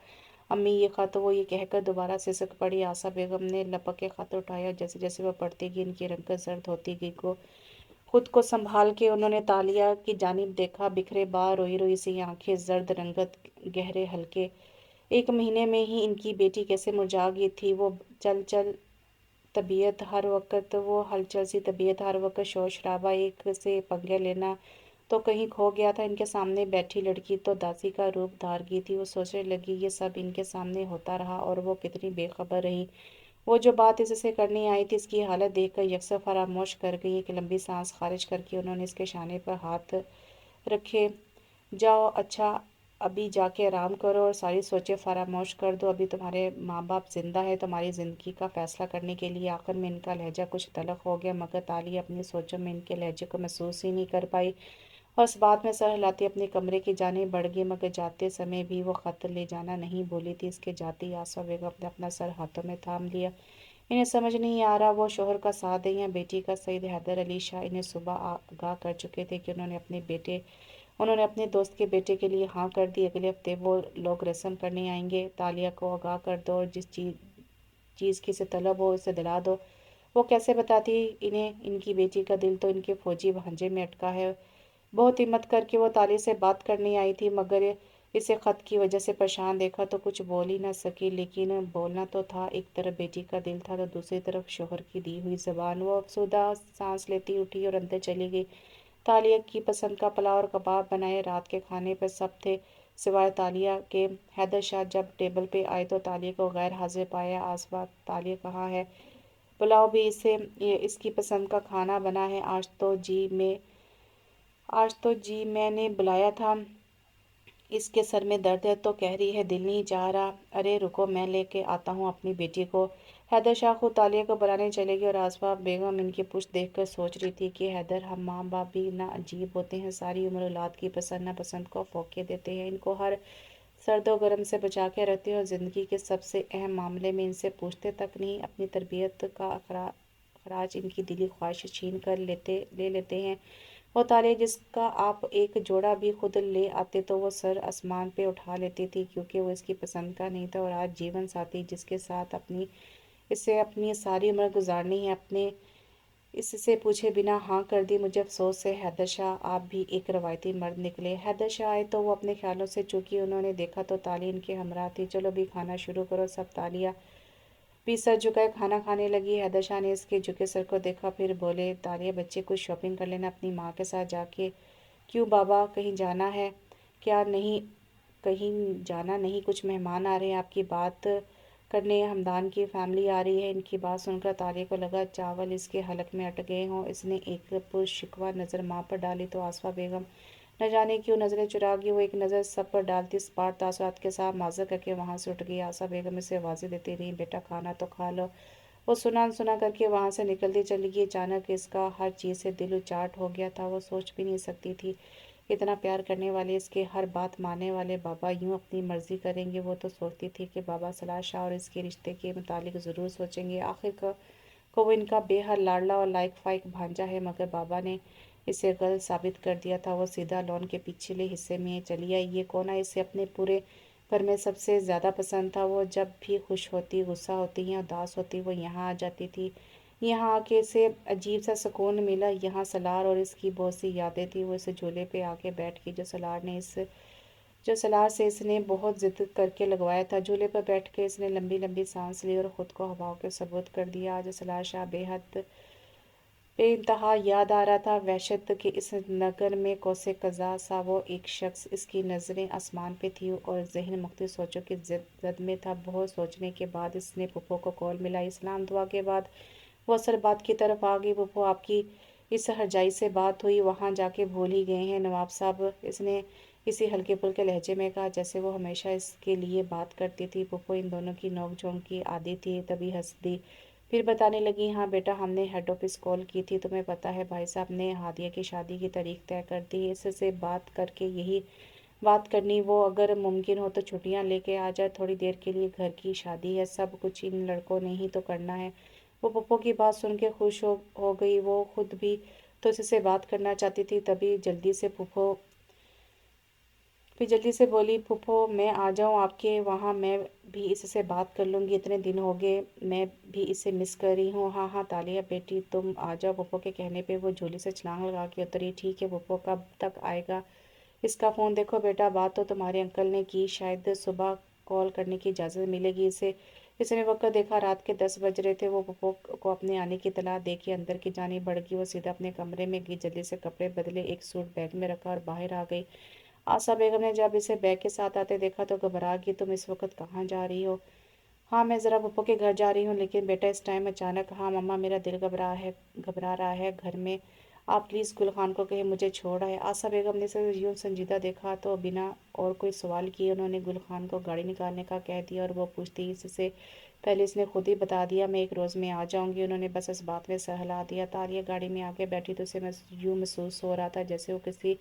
अम्मी ये खत, वो ये कहकर दोबारा सिसक पड़ी। आशा बेगम ने लपक के खत उठाया। जैसे जैसे वो पढ़ती गई इनकी रंगत जर्द होती गई। खुद को संभाल के उन्होंने तालिया की जानिब देखा। बिखरे बाल, रोई रोई सी आंखें, जर्द रंगत, गहरे हल्के। एक महीने में ही इनकी बेटी कैसे मुरझा गई थी। वो चल चल तबीयत हर वक्त, वो हलचल सी तबीयत हर वक्त, शोर शराबा, एक से पंगे लेना तो कहीं खो गया था। इनके सामने बैठी लड़की तो दासी का रूप धार गई थी। वो सोचने लगी ये सब इनके सामने होता रहा और वो कितनी बेखबर रही। वो जो बात इससे करनी आई थी इसकी हालत देखकर यकसा फरामोश कर गई। एक लंबी सांस खारिज करके उन्होंने इसके शाने पर हाथ रखे। जाओ, अच्छा अभी जाके आराम करो और सारी सोचें फरामोश कर दो। अभी तुम्हारे माँ बाप जिंदा है तुम्हारी ज़िंदगी का फैसला करने के लिए। आखिर में इनका लहजा कुछ तलख हो गया, मगर ताली अपनी सोचों में इनके लहजे को महसूस ही नहीं कर पाई और इस बात में सर हिलाती अपने कमरे की जाने बढ़ गई। मगर जाते समय भी वो खत ले जाना नहीं भूली थी। इसके जाते ही आसफा बेगम ने अपना सर हाथों में थाम लिया। इन्हें समझ नहीं आ रहा वो शोहर का साथ दें या बेटी का। सईद हैदर अली शाह इन्हें सुबह आगाह कर चुके थे कि उन्होंने अपने दोस्त के बेटे के लिए हाँ कर दी। अगले हफ्ते वो लोग रस्म करने आएंगे। तालिया को आगाह कर दो और जिस चीज़ की से तलब हो उसे दिला दो। वो कैसे बताती इन्हें, इनकी बेटी का दिल तो इनके फौजी भांजे में अटका है। बहुत हिम्मत करके वो ताली से बात करने आई थी, मगर इसे खत की वजह से परेशान देखा तो कुछ बोल ही ना सकी। लेकिन बोलना तो था। एक तरफ बेटी का दिल था तो दूसरी तरफ शोहर की दी हुई जबान। वो अफसुदा सांस लेती उठी और अंदर चली गई। तालिया की पसंद का पुलाव और कबाब बनाए। रात के खाने पर सब थे सिवाय तालिया के। हैदर शाह जब टेबल पे आए तो तालिया को गैर हाजिर पाया। आसपास तालिया कहाँ है? पुलाव भी इसकी पसंद का खाना बना है। आज तो जी मैंने बुलाया था। इसके सर में दर्द है तो कह रही है दिल नहीं चाह रहा। अरे रुको, मैं लेके आता हूँ अपनी बेटी को। हैदर शाह खुद तालिया को बुलाने चले गए और आसफा बेगम इनकी पुश्त देखकर सोच रही थी कि हैदर, हम माँ बाप भी ना अजीब होते हैं। सारी उम्र औलाद की पसंद नापसंद को फोके देते हैं। इनको हर सर्दो गर्म से बचा के रखते हैं और ज़िंदगी के सबसे अहम मामले में इनसे पूछते तक नहीं। अपनी तरबियत का खराज इनकी दिली ख्वाहिश छीन कर ले लेते हैं। वो तारे जिसका आप एक जोड़ा भी खुद ले आते तो वो सर आसमान पे उठा लेती थी, क्योंकि वो इसकी पसंद का नहीं था। और आज जीवन साथी जिसके साथ इसे अपनी सारी उम्र गुजारनी है, अपने इससे पूछे बिना हाँ कर दी। मुझे अफसोस है हैदर शाह, आप भी एक रवायती मर्द निकले। हैदर शाह आए तो वो अपने ख्यालों से चूकी। उन्होंने देखा तो ताली इनके हमरा थी। चलो भी खाना शुरू करो सब। तालिया भी सर झुकाए खाना खाने लगी। हैदर शाह ने इसके झुके सर को देखा, फिर बोले, तालिया बच्चे कुछ शॉपिंग कर लेना अपनी माँ के साथ जाके। क्यों बाबा, कहीं जाना है क्या? नहीं, कहीं जाना नहीं, कुछ मेहमान आ रहे हैं आपकी बात करने। हमदान की फैमिली आ रही है। इनकी बात सुनकर तालिया को लगा चावल इसके हलक में अट गए हों। इसने एक पुरशिकवा नज़र माँ पर डाली तो आसफा बेगम न जाने क्यों नज़रें चुरा गई। वो एक नज़र सब पर डालती इस बार तासुरात के साथ माजर करके वहाँ से उठ गई। आशा बेगम इसे आवाज़ें देती रही, बेटा खाना तो खा लो। वो सुना सुना करके वहाँ से निकलती चली गई। अचानक इसका हर चीज़ से दिल उचाट हो गया था। वो सोच भी नहीं सकती थी इतना प्यार करने वाले, इसके हर बात मानने वाले बाबा यूं अपनी मर्जी करेंगे। वो तो सोचती थी कि बाबा सलाह शाह और इसके रिश्ते के मुतालिक ज़रूर सोचेंगे। आखिर को वो इनका बेहद लाडला और लाइक फाइक भांजा है, मगर बाबा ने इसे गलत साबित कर दिया था। वो सीधा लॉन के पिछले हिस्से में चली आई। ये कोना इसे अपने पूरे घर में सबसे ज़्यादा पसंद था। वो जब भी खुश होती, गुस्सा होती या उदास होती, वो यहाँ आ जाती थी। यहाँ आके इसे अजीब सा सुकून मिला। यहाँ सलार और इसकी बहुत सी यादें थी। वो इस झूले पे आके बैठ गई जो सलार से इसने बहुत जिद करके लगवाया था। झूले पर बैठ के इसने लंबी लंबी सांस ली और ख़ुद को हवाओं के सबूत कर दिया। आज सलार शाह बेहद बेइंतहा याद आ रहा था। वहशत के इस नगर में कौसे कज़ा सा वो एक शख्स। इसकी नज़रें आसमान पे थी और जहन मुख्तलिफ सोचों की जद में था। बहुत सोचने के बाद इसने पुप्पो को कॉल मिलाई। इस्लाम दुआ के बाद वो असल बात की तरफ आ गई। पुप्पो, आपकी इस हरजाई से बात हुई? वहाँ जाके भूल ही गए हैं नवाब साहब, इसने इसी हल्के फुल्के लहजे में कहा जैसे वो हमेशा इसके लिए बात करती थी। पुप्पो इन दोनों की नोक झोंक की आदी थी। तभी हंस दी, फिर बताने लगी, हाँ बेटा, हमने हेड ऑफिस कॉल की थी। तुम्हें पता है भाई साहब ने हादिया की शादी की तारीख तय कर दी। इससे बात करके यही बात करनी, वो अगर मुमकिन हो तो छुट्टियां लेके आ जाए थोड़ी देर के लिए। घर की शादी है, सब कुछ इन लड़कों ने ही तो करना है। वो पप्पो की बात सुन के खुश हो गई। वो खुद भी तो इसी से बात करना चाहती थी। फिर जल्दी से बोली, फूफो मैं आ जाऊँ आपके वहाँ, मैं भी इससे बात कर लूँगी, इतने दिन हो गए, मैं भी इसे मिस कर रही हूँ। हाँ हाँ तालिया बेटी तुम आ जाओ। फूफो के कहने पे वो झूले से छलांग लगा के उतरी। ठीक है फूफो, कब तक आएगा इसका फ़ोन? देखो बेटा, बात तो तुम्हारे अंकल ने की, शायद सुबह कॉल करने की इजाज़त मिलेगी इसे। इसने वक्त देखा, रात के 10 बज रहे थे। वो पप्पो को अपने आने की इतला दे के अंदर की जानिब बढ़ गई। वो सीधा अपने कमरे में गई, जल्दी से कपड़े बदले, एक सूट बैग में रखा और बाहर आ गई। आशा बेगम ने जब इसे बैग के साथ आते देखा तो घबरा गई। तुम इस वक्त कहाँ जा रही हो? हाँ मैं ज़रा पप्पो के घर जा रही हूँ। लेकिन बेटा इस टाइम अचानक? हाँ मम्मा, मेरा दिल घबरा रहा है घर में। आप प्लीज़ गुल खान को कहीं मुझे छोड़ आए। आशा बेगम ने इसे यूँ संजीदा देखा तो बिना और कोई सवाल किए उन्होंने गुल खान को गाड़ी निकालने का कह दिया। और वो पूछती इससे पहले इसने खुद ही बता दिया, मैं एक रोज़ में आ जाऊंगी। उन्होंने बस इस बात में सहला दिया। तालिया गाड़ी में आके बैठी तो उसे यूँ महसूस हो रहा था जैसे वो किसी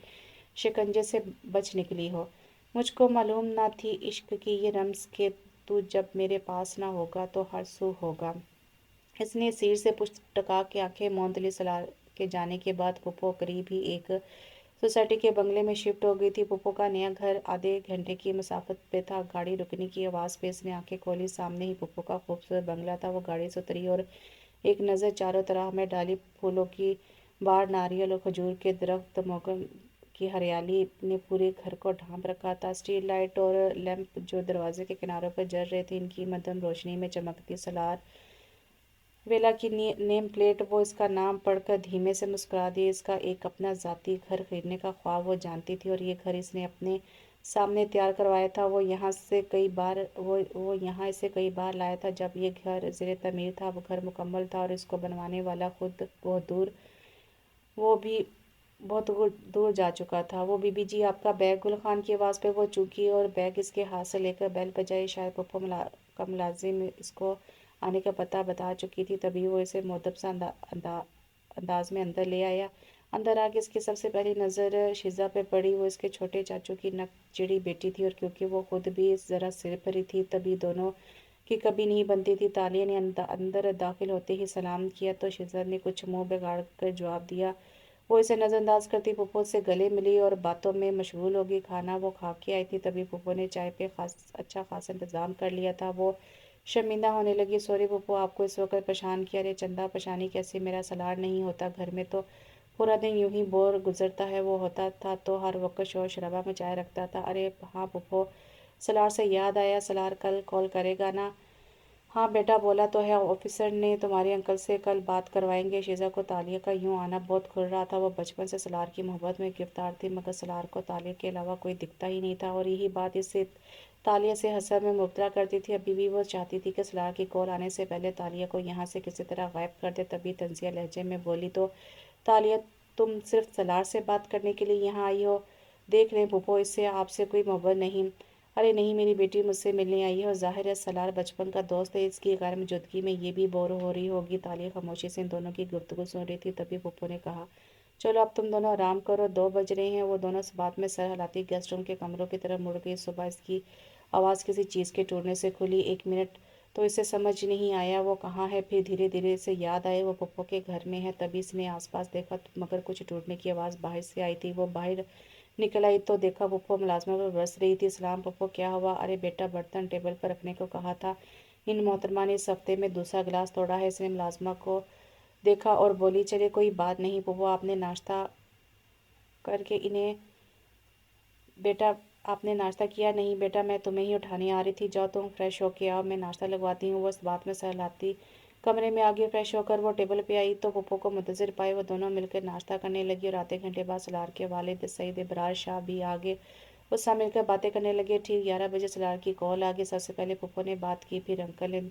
शिकंजे से बच निकली हो। मुझको मालूम ना थी इश्क की ये रम्स के तू जब मेरे पास ना होगा तो हर सू होगा। इसने सिर से पुष्ट टका के आंखें मौंद ली। सलाह के जाने के बाद पुप्पो करीब ही एक सोसाइटी के बंगले में शिफ्ट हो गई थी। पुप्पो का नया घर आधे घंटे की मुसाफत पे था। गाड़ी रुकने की आवाज़ पे इसने आंखें खोली। सामने ही पुप्पो का खूबसूरत बंगला था। वो गाड़ी से उतरी और एक नज़र चारों तरफ में डाली फूलों की बाढ़, नारियल और खजूर के दरख्त, मोगन की हरियाली ने पूरे घर को ढांप रखा था। स्ट्रीट लाइट और लैंप जो दरवाजे के किनारों पर जल रहे थे, इनकी मध्यम रोशनी में चमकती सलार वेला की नेम प्लेट, वो इसका नाम पढ़कर धीमे से मुस्कुरा दी। इसका एक अपना ज़ाती घर खरीदने का ख्वाब वो जानती थी और ये घर इसने अपने सामने तैयार करवाया था। वो यहाँ इसे कई बार लाया था जब ये घर ज़ेरे तमीर था। वो घर मुकम्मल था और इसको बनवाने वाला खुद वो भी बहुत दूर जा चुका था। वो बीबी जी आपका बैग? गुल खान की आवाज़ पे वो चूकी और बैग इसके हाथ से लेकर बेल बजाई। शायद पप्पो का मुलाजिम इसको आने का पता बता चुकी थी, तभी वो इसे मुअद्दब सा अंदाज में अंदर ले आया। अंदर आके इसकी सबसे पहली नज़र शिजा पे पड़ी। वो इसके छोटे चाचू की नकचिड़ी बेटी थी और क्योंकि वो खुद भी ज़रा सिर भरी थी, तभी दोनों की कभी नहीं बनती थी। तालिया ने अंदर दाखिल होते ही सलाम किया तो शिजा ने कुछ मुंह बिगाड़ कर जवाब दिया। वो इसे नज़रअंदाज करती फूफो से गले मिली और बातों में मशगूल हो गई। खाना वो खा के आई थी, तभी फूफो ने चाय पे अच्छा खासा इंतज़ाम कर लिया था। वो शर्मिंदा होने लगी। सॉरी फूफो, आपको इस वक्त परेशान किया। अरे चंदा परेशानी कैसे, मेरा सलार नहीं होता घर में तो पूरा दिन यूं ही बोर गुजरता है। वो होता था तो हर वक्त शोर शराबा मचाए रखता था। अरे हाँ फूफो, सलार से याद आया, सलार कल कॉल करेगा ना? हाँ बेटा, बोला तो है, ऑफिसर ने तुम्हारे अंकल से कल बात करवाएंगे। शीज़ा को तालिया का यूं आना बहुत खुल रहा था। वो बचपन से सलार की मोहब्बत में गिरफ्तार थी, मगर सलार को तालिया के अलावा कोई दिखता ही नहीं था और यही बात इससे तालिया से हसर में मुब्तला करती थी। अभी भी वो चाहती थी कि सलार की कॉल आने से पहले तालिया को यहाँ से किसी तरह गायब कर दे। तभी तंजिया लहजे में बोली, तो तालिया तुम सिर्फ सलार से बात करने के लिए यहाँ आई हो? देख लें फूफो, इससे आपसे कोई मोहब्बत नहीं। अरे नहीं, मेरी बेटी मुझसे मिलने आई है और ज़ाहिर है सलार बचपन का दोस्त है, इसकी गैर मौजूदगी में ये भी बोर हो रही होगी। तालिया खामोशी से इन दोनों की गुफ्तगू सुन रही थी। तभी पप्पू ने कहा, चलो अब तुम दोनों आराम करो, 2 बज रहे हैं। वो दोनों इस बात में सर हिलाती गेस्ट रूम के कमरों की तरफ मुड़ गई। सुबह इसकी आवाज़ किसी चीज़ के टूटने से खुली। 1 मिनट तो इसे समझ नहीं आया वो कहाँ है। फिर धीरे धीरे इसे याद आए वो पप्पू के घर में है। तभी इसने आसपास देखा मगर कुछ टूटने की आवाज़ बाहर से आई थी। वो बाहर निकल आई तो देखा पप्पो मुलाजमा पर बरस रही थी। सलाम पप्पो, क्या हुआ? अरे बेटा, बर्तन टेबल पर रखने को कहा था, इन मोहतरमा ने इस हफ्ते में दूसरा गिलास तोड़ा है। इसने मुलाजमा को देखा और बोली, चले कोई बात नहीं पप्पो, आपने नाश्ता करके इन्हें बेटा आपने नाश्ता किया? नहीं बेटा, मैं तुम्हें ही उठाने आ रही थी, जाओ तुम फ्रेश होके आओ, मैं नाश्ता लगवाती हूँ। वो इस बात में सहलाती कमरे में आगे फ्रेश होकर वो टेबल पे आई तो पप्पो को मुंतजिर पाए। वो दोनों मिलकर नाश्ता करने लगी और आधे घंटे बाद सलार के वालिद सईद इबरार शाह भी आगे। वो सब मिलकर बातें करने लगे। ठीक 11 बजे सलार की कॉल आ गई। सबसे पहले पप्पो ने बात की, फिर अंकल ने।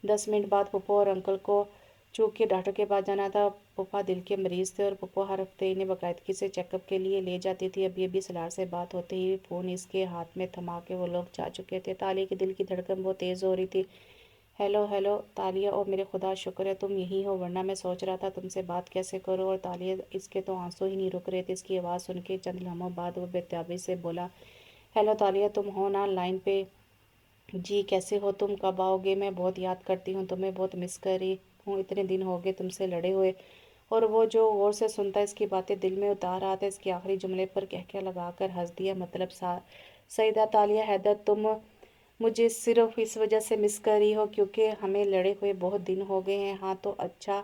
10 मिनट बाद पप्पो और अंकल को चूक के डॉक्टर के पास जाना था। पप्पा दिल के मरीज थे और पप्पो हर हफ्ते इन्हें बाकायदगी से चेकअप के लिए ले जाती थी। अभी अभी सलार से बात होते ही फ़ोन इसके हाथ में थमा के वो लोग जा चुके थे। तालिया के दिल की धड़कन बहुत तेज़ हो रही थी। हेलो हेलो तालिया, और मेरे खुदा शुक्र है तुम यहीं हो, वरना मैं सोच रहा था तुमसे बात कैसे करूं। और तालिया इसके तो आंसू ही नहीं रुक रहे थे। इसकी आवाज़ सुन के चंद लम्हों बाद वो बेताबी से बोला, हेलो तालिया, तुम हो ना लाइन पे? जी कैसे हो तुम, कब आओगे? मैं बहुत याद करती हूँ तुम्हें, बहुत मिस कर रही हूँ, इतने दिन हो गए तुमसे लड़े हुए। اور وہ جو غور سے سنتا اس کی باتیں دل میں اتار رہا تھا، اس کے آخری جملے پر کہکہ لگا کر ہنس دیا۔ مطلب سیدہ تالیہ حیدر، تم مجھے صرف اس وجہ سے مس کر رہی ہو کیونکہ ہمیں لڑے ہوئے بہت دن ہو گئے ہیں؟ ہاں تو اچھا،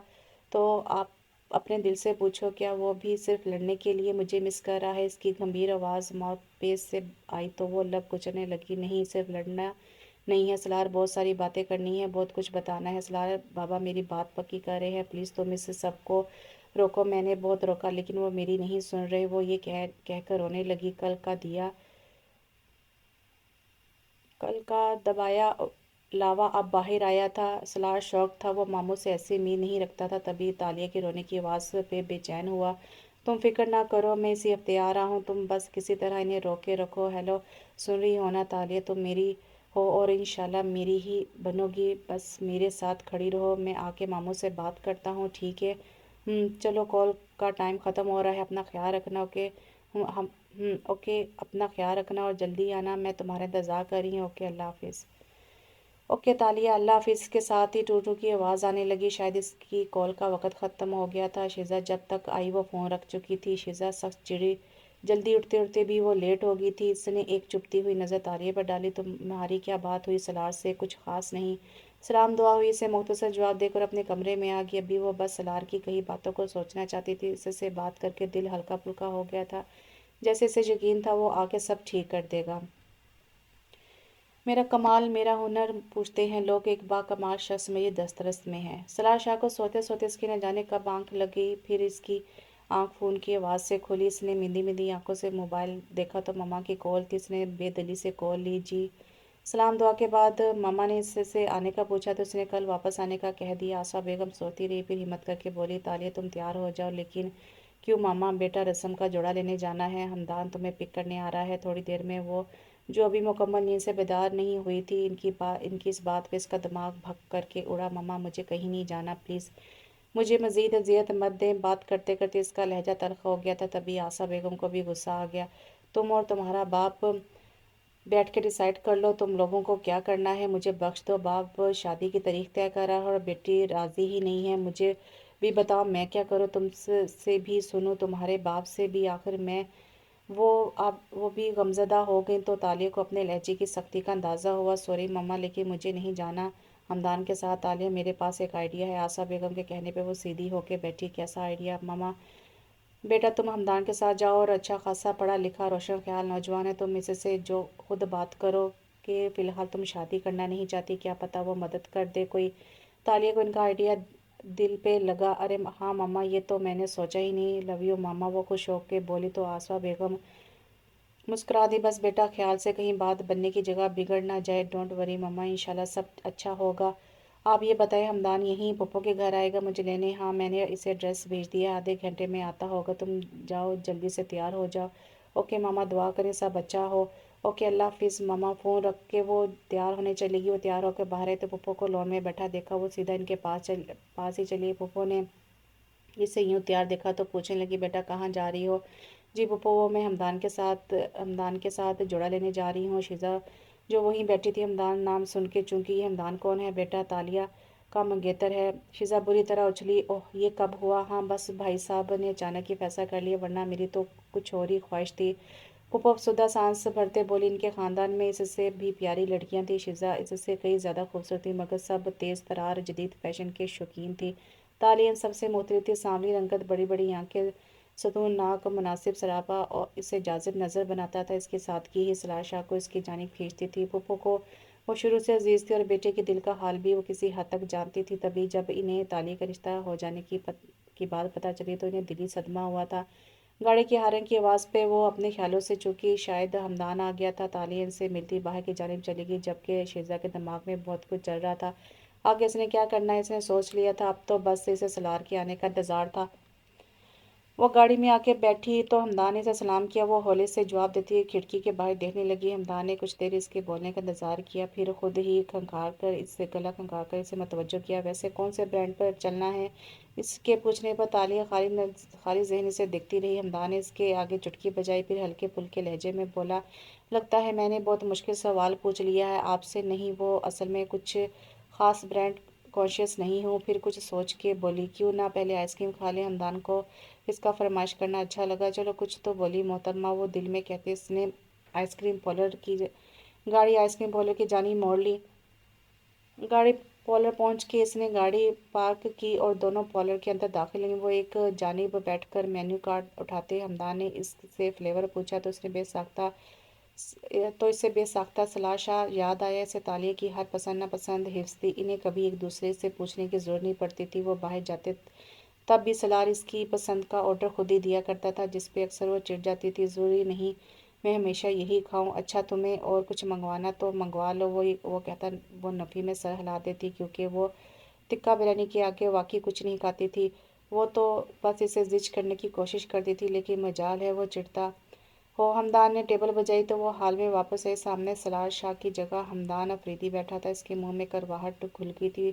تو آپ اپنے دل سے پوچھو، کیا وہ بھی صرف لڑنے کے لیے مجھے مس کر رہا ہے؟ اس کی گمبھیر آواز ماؤتھ پیس سے آئی تو وہ لب کچلنے لگی۔ نہیں، صرف لڑنا نہیں ہے سلار، بہت ساری باتیں کرنی ہے، بہت کچھ بتانا ہے سلار۔ بابا میری بات پکی کر رہے ہیں، پلیز تم اس سب کو روکو۔ میں نے بہت روکا لیکن وہ میری نہیں سن رہے۔ وہ یہ کہہ کر رونے لگی۔ کل کا دبایا لاوا اب باہر آیا تھا۔ سلار شوق تھا، وہ ماموں سے ایسی امید نہیں رکھتا تھا۔ تبھی تالیہ کے رونے کی آواز پہ بے چین ہوا۔ تم فکر نہ کرو، میں اسی ہفتے آ رہا ہوں، تم بس کسی طرح انہیں روک کے رکھو۔ ہیلو، سن رہی ہو نا تالیہ؟ تم میری ہو اور انشاءاللہ میری ہی بنو گی، بس میرے ساتھ کھڑی رہو۔ میں آ کے ماموں سے بات کرتا ہوں، ٹھیک ہے؟ چلو، کال کا ٹائم ختم ہو رہا ہے، اپنا خیال رکھنا، اوکے؟ اوکے، اپنا خیال رکھنا اور جلدی آنا، میں تمہارا انتظار کر رہی ہوں، اوکے؟ اللہ حافظ۔ اوکے تالیہ، اللہ حافظ کے ساتھ ہی ٹوٹو کی آواز آنے لگی۔ شاید اس کی کال کا وقت ختم ہو گیا تھا۔ شیزا جب تک آئی وہ فون رکھ چکی تھی۔ شیزا سخت چڑی، جلدی اٹھتے اٹھتے بھی وہ لیٹ ہو گئی تھی۔ اس نے ایک چپتی ہوئی نظر تالیہ پر ڈالی۔ تمہاری کیا بات ہوئی سلار سے؟ کچھ خاص نہیں، سلام دعا ہوئی، اسے مختصر جواب دے کر اپنے کمرے میں آ گئی۔ ابھی وہ بس سلار کی کئی باتوں کو سوچنا چاہتی تھی۔ اس سے بات کر کے دل ہلکا پھلکا ہو گیا تھا، جیسے اسے یقین تھا وہ آ کے سب ٹھیک کر دے گا۔ میرا کمال، میرا ہنر، پوچھتے ہیں لوگ، ایک با کمال شخص میری دسترس میں ہے۔ سلار شاہ کو سوتے سوتے اس کی نہ جانے کب آنکھ لگ گئی، پھر اس کی آنکھ فون کی آواز سے کھلی۔ اس نے مندی مندی آنکھوں سے موبائل دیکھا تو ماما کی کال تھی۔ اس نے بے دلی سے کال لی۔ جی۔ سلام دعا کے بعد ماما نے اس سے آنے کا پوچھا تو اس نے کل واپس آنے کا کہہ دیا۔ آسا بیگم سوتی رہی، پھر ہمت کر کے بولی، تالیہ تم تیار ہو جاؤ۔ لیکن کیوں ماما؟ بیٹا رسم کا جوڑا لینے جانا ہے، ہمدان تمہیں پک کرنے آ رہا ہے تھوڑی دیر میں۔ وہ جو ابھی مکمل نیند سے بیدار نہیں ہوئی تھی، ان کی اس بات پہ اس کا دماغ بھگ کر کے اڑا۔ ماما مجھے کہیں نہیں جانا، پلیز مجھے مزید اذیت مت دیں۔ بات کرتے کرتے اس کا لہجہ تلخ ہو گیا تھا۔ تبھی آسا بیگم کو بھی غصہ آ گیا۔ تم اور تمہارا باپ بیٹھ کے ڈیسائیڈ کر لو تم لوگوں کو کیا کرنا ہے، مجھے بخش دو۔ باپ شادی کی تاریخ طے کر رہا ہے اور بیٹی راضی ہی نہیں ہے، مجھے بھی بتاؤ میں کیا کروں؟ تم سے بھی سنوں، تمہارے باپ سے بھی، آخر میں وہ بھی غمزدہ ہو گئیں۔ تو تالیہ کو اپنے لہجے کی سختی کا اندازہ ہوا۔ سوری ماما، لیکن مجھے نہیں جانا ہمدان کے ساتھ۔ تالیہ میرے پاس ایک آئیڈیا ہے۔ آسا بیگم کے کہنے پہ وہ سیدھی ہو کے بیٹھی۔ کیسا آئیڈیا ماما؟ بیٹا تم ہمدان کے ساتھ جاؤ، اور اچھا خاصا پڑھا لکھا روشن خیال نوجوان ہے، تم اس سے جو خود بات کرو کہ فی الحال تم شادی کرنا نہیں چاہتی، کیا پتہ وہ مدد کر دے کوئی۔ تالیہ کو ان کا آئیڈیا دل پہ لگا۔ ارے ہاں ماما، یہ تو میں نے سوچا ہی نہیں، لو یو ماما، وہ خوش ہو کے بولی۔ تو آسا بیگم مسکرا دی۔ بس بیٹا خیال سے کہیں بات بننے کی جگہ بگڑ نہ جائے۔ ڈونٹ وری ماما، انشاءاللہ سب اچھا ہوگا۔ آپ یہ بتائیں ہمدان یہیں پھپھو کے گھر آئے گا مجھے لینے؟ ہاں، میں نے اسے ایڈریس بھیج دیا، آدھے گھنٹے میں آتا ہوگا۔ تم جاؤ جلدی سے تیار ہو جاؤ۔ اوکے ماما، دعا کریں سب اچھا ہو۔ اوکے، اللہ حافظ ماما۔ فون رکھ کے وہ تیار ہونے چلی گئی۔ وہ تیار ہو کے باہر آئی تو پھپھو کو لون میں بیٹھا دیکھا، وہ سیدھا ان کے پاس ہی چلی۔ پھپھو نے اسے یوں تیار دیکھا تو پوچھنے لگی، بیٹا کہاں جا رہی ہو؟ جی پھپھو، وہ میں ہمدان کے ساتھ جوڑا لینے جا رہی ہوں۔ شیزا جو وہیں بیٹھی تھی ہمدان نام سن کے چونکی، یہ ہمدان کون ہے بیٹا؟ تالیہ کا منگیتر ہے۔ شیزا بری طرح اچھلی۔ اوہ، یہ کب ہوا؟ ہاں بس بھائی صاحب نے اچانک ہی فیصلہ کر لیا، ورنہ میری تو کچھ اور ہی خواہش تھی۔ پھپھو افسردہ سانس بھرتے بولی، ان کے خاندان میں اس سے بھی پیاری لڑکیاں تھیں، شیزا اس سے کئی زیادہ خوبصورت تھی، مگر سب تیز ترار جدید فیشن کے شوقین تھی۔ تالیہ ان سب سے مختلف تھی، سانولی رنگت، بڑی بڑی آنکھیں، ستون ناک، مناسب سراپا اور اسے جاذب نظر بناتا تھا۔ اس کی سادگی ہی سلار شاہ کو اس کی جانب کھینچتی تھی۔ پھپھو کو وہ شروع سے عزیز تھی اور بیٹے کے دل کا حال بھی وہ کسی حد تک جانتی تھی۔ تبھی جب انہیں تالیہ کا رشتہ ہو جانے کی بات پتہ چلی تو انہیں دلی صدمہ ہوا تھا۔ گاڑی کی ہارن کی آواز پہ وہ اپنے خیالوں سے چونکی شاید ہمدان آ گیا تھا۔ تالیہ ان سے ملتی باہر کی جانب چلی گئی، جبکہ شیزا کے دماغ میں بہت کچھ چل رہا تھا۔ آگے اس نے کیا کرنا ہے اس نے سوچ لیا تھا، اب تو بس اسے سلار کے آنے کا انتظار تھا۔ وہ گاڑی میں آ کے بیٹھی تو ہمدان نے اسے سلام کیا۔ وہ ہولے سے جواب دیتی ہوئی کھڑکی کے باہر دیکھنے لگی۔ ہمدان نے کچھ دیر اس کے بولنے کا انتظار کیا، پھر خود ہی گلا کھنکھار کر اسے متوجہ کیا۔ ویسے کون سے برانڈ پر چلنا ہے؟ اس کے پوچھنے پر تالیہ خالی ذہن اسے دیکھتی رہی۔ ہمدان نے اس کے آگے چٹکی بجائی، پھر ہلکے پھلکے لہجے میں بولا، لگتا ہے میں نے بہت مشکل سوال پوچھ لیا ہے آپ سے۔ نہیں، وہ اصل میں کچھ خاص برانڈ कॉन्शियस नहीं हूँ। फिर कुछ सोच के बोली, क्यों ना पहले आइसक्रीम खा लें। हमदान को इसका फरमाइश करना अच्छा लगा। चलो कुछ तो बोली मोहतरमा, वो दिल में कहते इसने आइसक्रीम पार्लर की गाड़ी आइसक्रीम पार्लर की जानी मोड़ ली। गाड़ी पार्लर पहुंच के इसने गाड़ी पार्क की और दोनों पार्लर के अंदर दाखिल हुई। वो एक जानिब बैठकर मेन्यू कार्ड उठाते हमदान ने इससे फ्लेवर पूछा तो इससे बेसाख्ता सलाशा याद आया। इसे तालिया की हर पसंद नापसंद हिफ्स थी। इन्हें कभी एक दूसरे से पूछने की जरूरत नहीं पड़ती थी। वो बाहर जाते तब भी सलार इसकी पसंद का ऑर्डर खुद ही दिया करता था, जिस पे अक्सर वो चिढ़ जाती थी। ज़रूरी नहीं मैं हमेशा यही खाऊं। अच्छा तुम्हें और कुछ मंगवाना तो मंगवा लो। वो कहता। वो नफ़ी में सर हिला देती, क्योंकि वो टिक्का बिरयानी के आगे वाकई कुछ नहीं खाती थी। वो तो बस इसे जिज करने की कोशिश करती थी, लेकिन मजाल है वो चिढ़ता हो। हमदान ने टेबल बजाई तो वो हाल में वापस आए। सामने सलार शाह की जगह हमदान अफरीदी बैठा था। इसके मुंह में करवाहट खुल गई थी।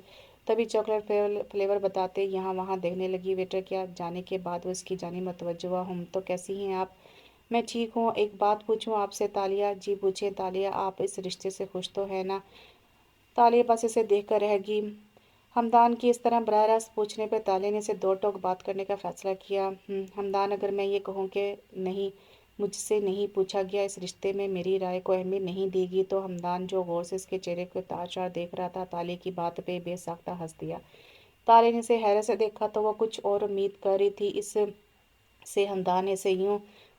तभी चॉकलेट फ्लेवर बताते यहाँ वहाँ देखने लगी। वेटर क्या जाने के बाद वो इसकी जानी मुतवज्जो हुआ। हम तो कैसी हैं आप? मैं ठीक हूँ। एक बात पूछूं आपसे तालिया? जी पूछें तालिया, आप इस रिश्ते से खुश तो है ना? तालिया बस इसे देख कर रह गई। हमदान की इस तरह बराह रास्त पूछने पर तालिया ने इसे दो टोक बात करने का फैसला किया। हमदान, अगर मैं ये कहूँ कि नहीं, मुझसे नहीं पूछा गया, इस रिश्ते में मेरी राय को अहमियत नहीं देगी तो? हमदान जो गौर से इसके चेहरे को तार चार देख रहा था, तालिया की बात पे बेसाख्ता हंस दिया। तालिया ने इसे हैरत से देखा तो वह कुछ और उम्मीद कर रही थी। इस से हमदान ने इसे यूं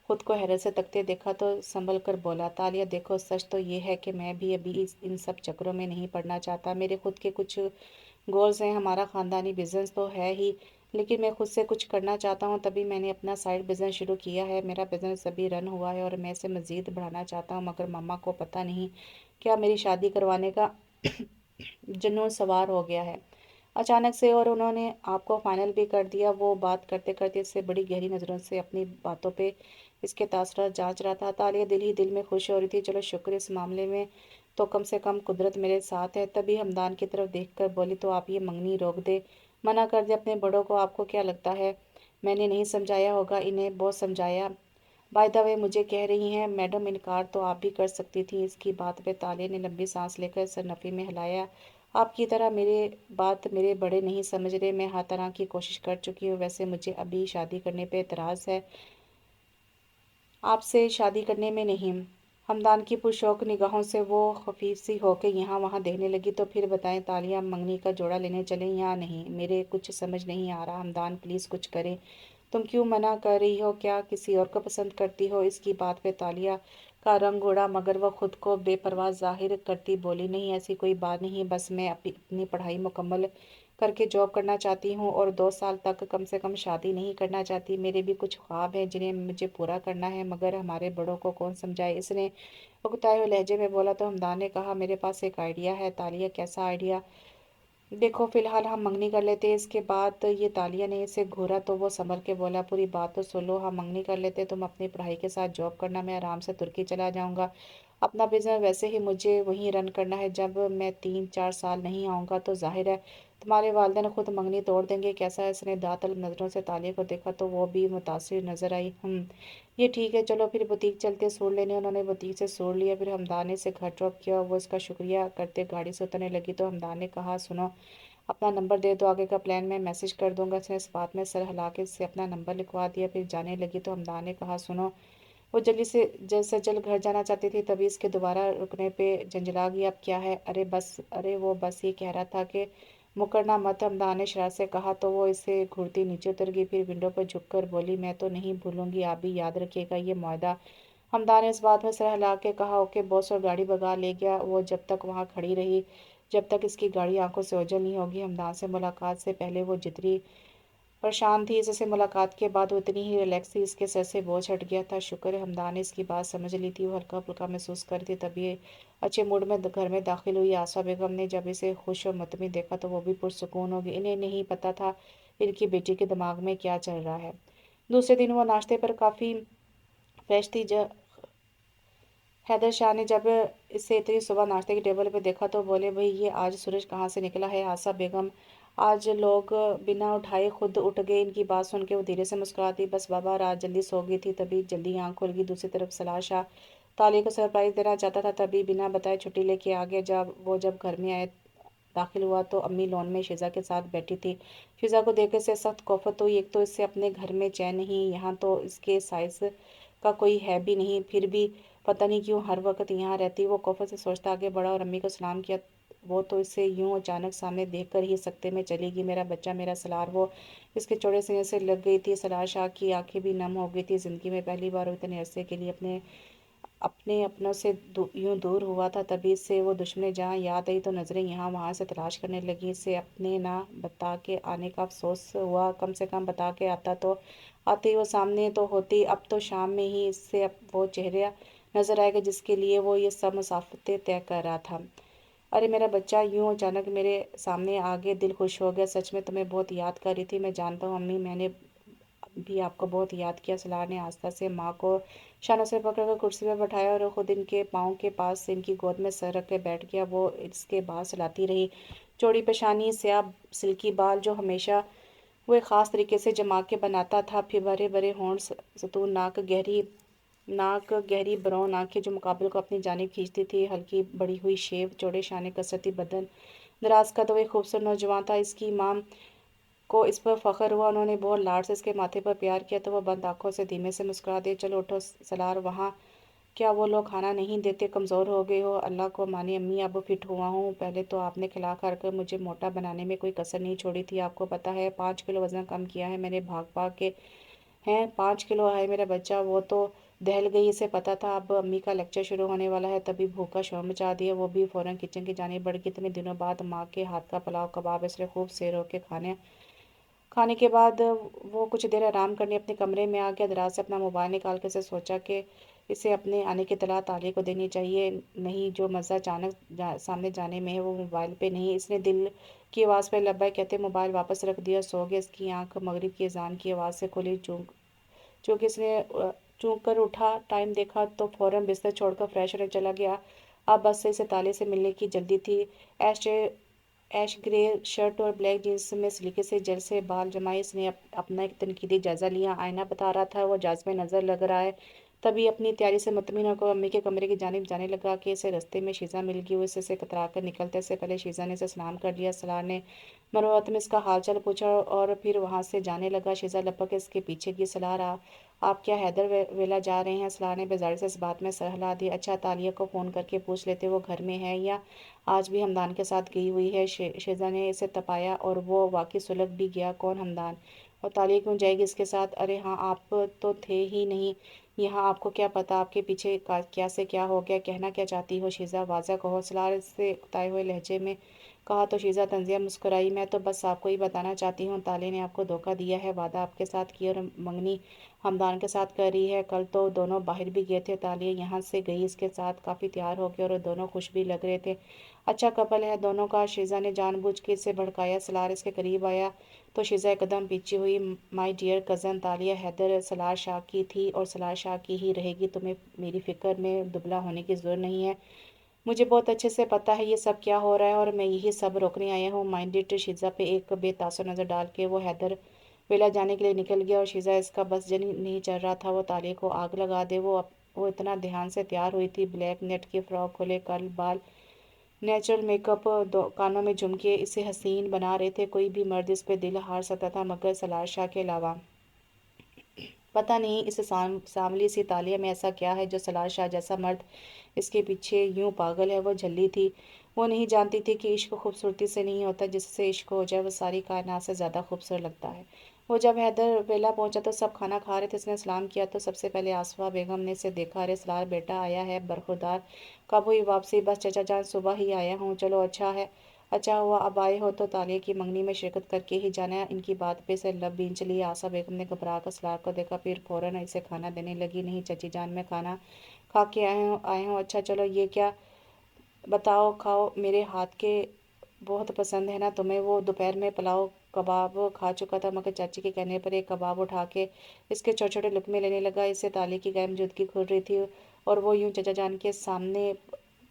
खुद को हैरत से तकते देखा तो संभल कर बोला, तालिया देखो, सच तो ये है कि मैं भी अभी इन सब चक्करों में नहीं पड़ना चाहता। मेरे खुद के कुछ गोल्स हैं। हमारा ख़ानदानी बिजनेस तो है ही, लेकिन मैं खुद से कुछ करना चाहता हूँ, तभी मैंने अपना साइड बिजनेस शुरू किया है। मेरा बिजनेस अभी रन हुआ है और मैं इसे मज़ीद बढ़ाना चाहता हूँ, मगर मम्मा को पता नहीं क्या मेरी शादी करवाने का जुनून सवार हो गया है अचानक से, और उन्होंने आपको फाइनल भी कर दिया। वो बात करते करते इससे बड़ी गहरी नज़रों से अपनी बातों पे इसके तासरात जांच रहा था। तालिया दिल ही दिल में खुश हो रही थी। चलो शुक्र, इस मामले में तो कम से कम कुदरत मेरे साथ है। तभी हमदान की तरफ देखकर बोली, तो आप ये मंगनी रोक दे, मना कर दे अपने बड़ों को। आपको क्या लगता है मैंने नहीं समझाया होगा? इन्हें बहुत समझाया। बाय द वे, मुझे कह रही हैं मैडम, इनकार तो आप भी कर सकती थी। इसकी बात पे तालिया ने लंबी सांस लेकर सर नफ़ी में हिलाया। आपकी तरह मेरे बात मेरे बड़े नहीं समझ रहे। मैं हर तरह की कोशिश कर चुकी हूँ। वैसे मुझे अभी शादी करने पे एतराज़ है, आपसे शादी करने में नहीं। हमदान की पुरशौक निगाहों से वो खफीफ सी होकर यहाँ वहाँ देखने लगी। तो फिर बताएं तालिया, मंगनी का जोड़ा लेने चलें या नहीं? मेरे कुछ समझ नहीं आ रहा। हमदान प्लीज़ कुछ करें। तुम क्यों मना कर रही हो? क्या किसी और को पसंद करती हो? इसकी बात पे तालिया का रंग उड़ा, मगर वह खुद को बेपरवाह जाहिर करती बोली, नहीं ऐसी कोई बात नहीं, बस मैं अपनी पढ़ाई मुकम्मल करके जॉब करना चाहती हूँ और 2 साल तक कम से कम शादी नहीं करना चाहती। मेरे भी कुछ ख्वाब हैं जिन्हें मुझे पूरा करना है, मगर हमारे बड़ों को कौन समझाए? इसने उकताए हुए लहजे में बोला। तो हमदान ने कहा, मेरे पास एक आइडिया है। तालिया, कैसा आइडिया? देखो फिलहाल हम मंगनी कर लेते हैं, इसके बाद ये तालिया ने इसे घूरा तो वो संभल के बोला, पूरी बात तो सुनो। हम मंगनी कर लेते, तुम अपनी पढ़ाई के साथ जॉब करना, मैं आराम से तुर्की चला जाऊंगा। अपना बिजनेस वैसे ही मुझे वहीं रन करना है। जब मैं 3-4 साल नहीं आऊँगा तो जाहिर है तुम्हारे वालिदैन खुद मंगनी तोड़ देंगे। कैसा है? इसने दातलब नज़रों से तालिया को देखा तो वो भी मुतासिर नजर आई। ये ठीक है, चलो फिर बुटीक चलते सूट लेने। उन्होंने बुटीक से सूट लिया। फिर हमदान ने इसे घर ड्रॉप किया। वो इसका शुक्रिया करते गाड़ी से उतरने लगी तो हमदान ने कहा, सुनो, अपना नंबर दे दो, आगे का प्लान मैं मैसेज कर दूंगा। इसने इस बात में सर हिला के इससे अपना नंबर लिखवा दिया। फिर जाने लगी तो हमदान ने कहा, सुनो, वो जल्द से जल्द घर जाना चाहती थी, तभी इसके दोबारा रुकने पे झंझला गई। अब क्या है? अरे वो बस ये कह रहा था कि मुकरना मत। हमदान ने शरारत से कहा तो वो इसे घूरती नीचे उतर गई। फिर विंडो पर झुककर बोली, मैं तो नहीं भूलूंगी, आप भी याद रखिएगा ये मुआहदा। हमदान ने इस बात में सर हिला के कहा, ओके बॉस, और गाड़ी भगा ले गया। वो जब तक वहाँ खड़ी रही जब तक इसकी गाड़ी आंखों से ओझल नहीं होगी। हमदान से मुलाकात से पहले वो जितनी परेशान थी, इससे मुलाकात के बाद वो उतनी ही रिलैक्स थी। इसके सर से बोझ हट गया था। शुक्र है हमदान ने इसकी बात समझ ली थी। वो हल्का फुल्का महसूस कर थी। तभी अच्छे मूड में घर में दाखिल हुई आशा बेगम ने। जब इसे खुश और मुतमिन देखा तो वो भी पुरसुकून हो गई। इन्हें नहीं पता था इनकी बेटी के दिमाग में क्या चल रहा है। दूसरे दिन वो नाश्ते पर काफ़ी फ्रेश थी। हैदर शाह ने जब इसे इतनी सुबह नाश्ते की टेबल पर देखा तो बोले, भाई ये आज सूरज कहाँ से निकला है? आशा बेगम, आज लोग बिना उठाए खुद उठ गए। इनकी बात सुन के वो धीरे से मुस्कुराती, बस बाबा रात जल्दी सो गई थी तभी जल्दी आँख खुल गई। दूसरी तरफ सलाह शाह ताली को सरप्राइज देना चाहता था, तभी बिना बताए छुट्टी लेके आ गया। जब घर में आए दाखिल हुआ तो अम्मी लॉन में शीज़ा के साथ बैठी थी। शीज़ा को देखकर इसे सख्त खौफत हुई। एक तो इससे अपने घर में चैन नहीं, यहाँ तो इसके साइज़ का कोई है भी नहीं, फिर भी पता नहीं क्यों हर वक्त यहाँ रहती। वो खौफत से सोचता आगे बढ़ा और अम्मी को सलाम किया। वो तो इसे यूं अचानक सामने देखकर ही सकते में चली गई। मेरा बच्चा, मेरा सलार। वो इसके चौड़े सीने से लग गई थी। सलार शाह की आंखें भी नम हो गई थी। जिंदगी में पहली बार वो इतने अरसे के लिए अपने अपने अपनों से यूं दूर हुआ था। तभी से वो दुश्मन जहाँ याद आई तो नजरें यहाँ वहाँ से तलाश करने लगी। इसे अपने ना बता के आने का अफसोस हुआ। कम से कम बता के आता तो आते ही वो सामने तो होती। अब तो शाम में ही इससे अब वो चेहरा नजर आएगा जिसके लिए वो ये सब मुसाफतें तय कर रहा था। अरे मेरा बच्चा, यूं अचानक मेरे सामने आ गए, दिल खुश हो गया। सच में तुम्हें बहुत याद कर रही थी। मैं जानता हूँ अम्मी, मैंने भी आपको बहुत याद किया। सलार ने आस्था से माँ को शानों से पकड़कर कुर्सी पर बैठाया और खुद इनके पाँव के पास इनकी गोद में सर रख के बैठ गया। वो इसके बाल सलाती रही। चौड़ी पेशानी, स्याह सिल्की बाल जो हमेशा वो एक ख़ास तरीके से जमा के बनाता था। फिर बड़े बड़े होंठ, सतून नाक, गहरी ब्राउन आंखें जो मुकाबले को अपनी जानिब खींचती थी। हल्की बड़ी हुई शेव, चौड़े शाने, कसरती बदन, दराज का तो एक खूबसूरत नौजवान था। इसकी माँ को इस पर फख्र हुआ। उन्होंने बहुत लाड से इसके माथे पर प्यार किया तो वह बंद आंखों से धीमे से मुस्कुरा दिया। चलो उठो सलार, वहाँ क्या वो लोग खाना नहीं देते? कमज़ोर हो गए हो? अल्लाह को मानी अम्मी, अब फिट हुआ हूँ। पहले तो आपने खिला कर मुझे मोटा बनाने में कोई कसर नहीं छोड़ी थी। आपको पता है 5 किलो वज़न कम किया है मैंने भाग भाग के। हैं 5 किलो है मेरा बच्चा। वो तो दहल गई, इसे पता था अब अम्मी का लेक्चर शुरू होने वाला है। तभी भूखा शोर मचा दिया। वो भी फ़ौरन किचन की जानिब बढ़ गई। इतने दिनों बाद माँ के हाथ का पुलाव कबाब इसलिए खूब सेर होके खाने के बाद वो कुछ देर आराम करने अपने कमरे में आ गया। दराज से अपना मोबाइल निकाल के इसे सोचा कि इसे अपने आने की इत्तला ताली को देनी चाहिए। नहीं, जो मज़ा अचानक सामने जाने में है वो मोबाइल पे नहीं। इसने दिल की आवाज़ पर लब्बाई कहते मोबाइल वापस रख दिया। सो गया। इसकी आंख मगरिब की अजान की आवाज़ से खुली। चूंकि इसने चूक कर उठा, टाइम देखा तो फौरन बिस्तर छोड़कर फ्रेश होने चला गया। अब बस से इसे ताले से मिलने की जल्दी थी। ऐश ऐश ग्रे शर्ट और ब्लैक जींस में सलीके से जल से बाल जमाए इसने अपना एक तनकीदी जायजा लिया। आईना बता रहा था वो जाज़ में नज़र लग रहा है। तभी अपनी तैयारी से मुतमिन होकर अम्मी के कमरे की जानिब जाने लगा कि इसे रास्ते में शीज़ा मिल गई। वो इससे कतरा कर निकलते से पहले शीज़ा ने इसे सलाम कर लिया। सलार ने मरवत में इसका हाल चाल पूछा और फिर वहाँ से जाने लगा। शीज़ा लपक के इसके पीछे की। सलार आप क्या हैदर वेला जा रहे हैं? सलार ने बेजारी से इस बात में सर हिला दी। अच्छा, तालिया को फ़ोन करके पूछ लेते वो घर में है या आज भी हमदान के साथ गई हुई है। शीज़ा ने इसे तपाया और वो वाकई सुलग भी गया। कौन हमदान? और तालिया क्यों जाएगी इसके साथ? अरे हाँ, आप तो थे ही नहीं यहाँ, आपको क्या पता आपके पीछे क्या से क्या हो गया? कहना क्या चाहती हो शीज़ा? वाज़ा कहो। सलार से उकताए हुए लहजे में कहा तो शीज़ा तंजिया मुस्कुराई। मैं तो बस आपको ही बताना चाहती हूँ ताले ने आपको धोखा दिया है। वादा आपके साथ किया और मंगनी हमदान के साथ कर रही है। कल तो दोनों बाहर भी गए थे। तालिया यहाँ से गई इसके साथ, काफ़ी तैयार हो गए और दोनों खुश भी लग रहे थे। अच्छा कपल है दोनों का। शीज़ा ने जानबूझ के इसे भड़काया। सलार इसके करीब आया तो शीज़ा एकदम पीछे हुई। My dear cousin, Talia Haider Salar Shah की थी और सलार शाह की ही रहेगी। तुम्हें मेरी फ़िक्र में दुबला होने की ज़रूरत नहीं है। मुझे बहुत अच्छे से पता है ये सब क्या हो रहा है और मैं यही सब रोकने आया हूँ। माइंडेड शीज़ा पे एक बेतासुर नज़र डाल के वो हैदर वेला जाने के लिए निकल गया और शीज़ा इसका बस जन नहीं चल रहा था वो ताले को आग लगा दे। वो इतना ध्यान से तैयार हुई थी। ब्लैक नेट की फ्रॉक, खुले कर्ल बाल, नेचुरल मेकअप, कानों में झुमके इसे हसीन बना रहे थे। कोई भी मर्द इस पे दिल हार सकता था मगर सलार शाह के अलावा। पता नहीं इस सांवली सी तालिया में ऐसा क्या है जो सलार शाह जैसा मर्द इसके पीछे यूं पागल है। वो झल्ली थी। वो नहीं जानती थी कि इश्क खूबसूरती से नहीं होता, जिससे इश्क हो जाए वो सारी कायनात से ज़्यादा खूबसूरत लगता है। वो जब हैदर वेला पहुंचा तो सब खाना खा रहे थे। इसने सलाम किया तो सबसे पहले आसफा बेगम ने इसे देखा। अरे सलार बेटा आया है बरखुरदार, कब हुई वापसी? बस चचा जान सुबह ही आया हूँ। चलो अच्छा है, अच्छा हुआ अब आए हो तो तालिया की मंगनी में शिरकत करके ही जाना है। इनकी बात पे से लब बींच ली। आशा बेगम ने घबरा कर सलार को देखा, फिर फौरन इसे खाना देने लगी। नहीं चची जान, मैं खाना खा के आए हूँ। अच्छा चलो, ये क्या बताओ, खाओ, मेरे हाथ के बहुत पसंद है ना तुम्हें? वो दोपहर में पुलाव कबाब खा चुका था मगर चाची के कहने पर एक कबाब उठा के इसके छोटे छोटे लुकमे लेने लगा। इससे ताले की गैर मौजूदगी खुल रही थी और वो यूं चचा जान के सामने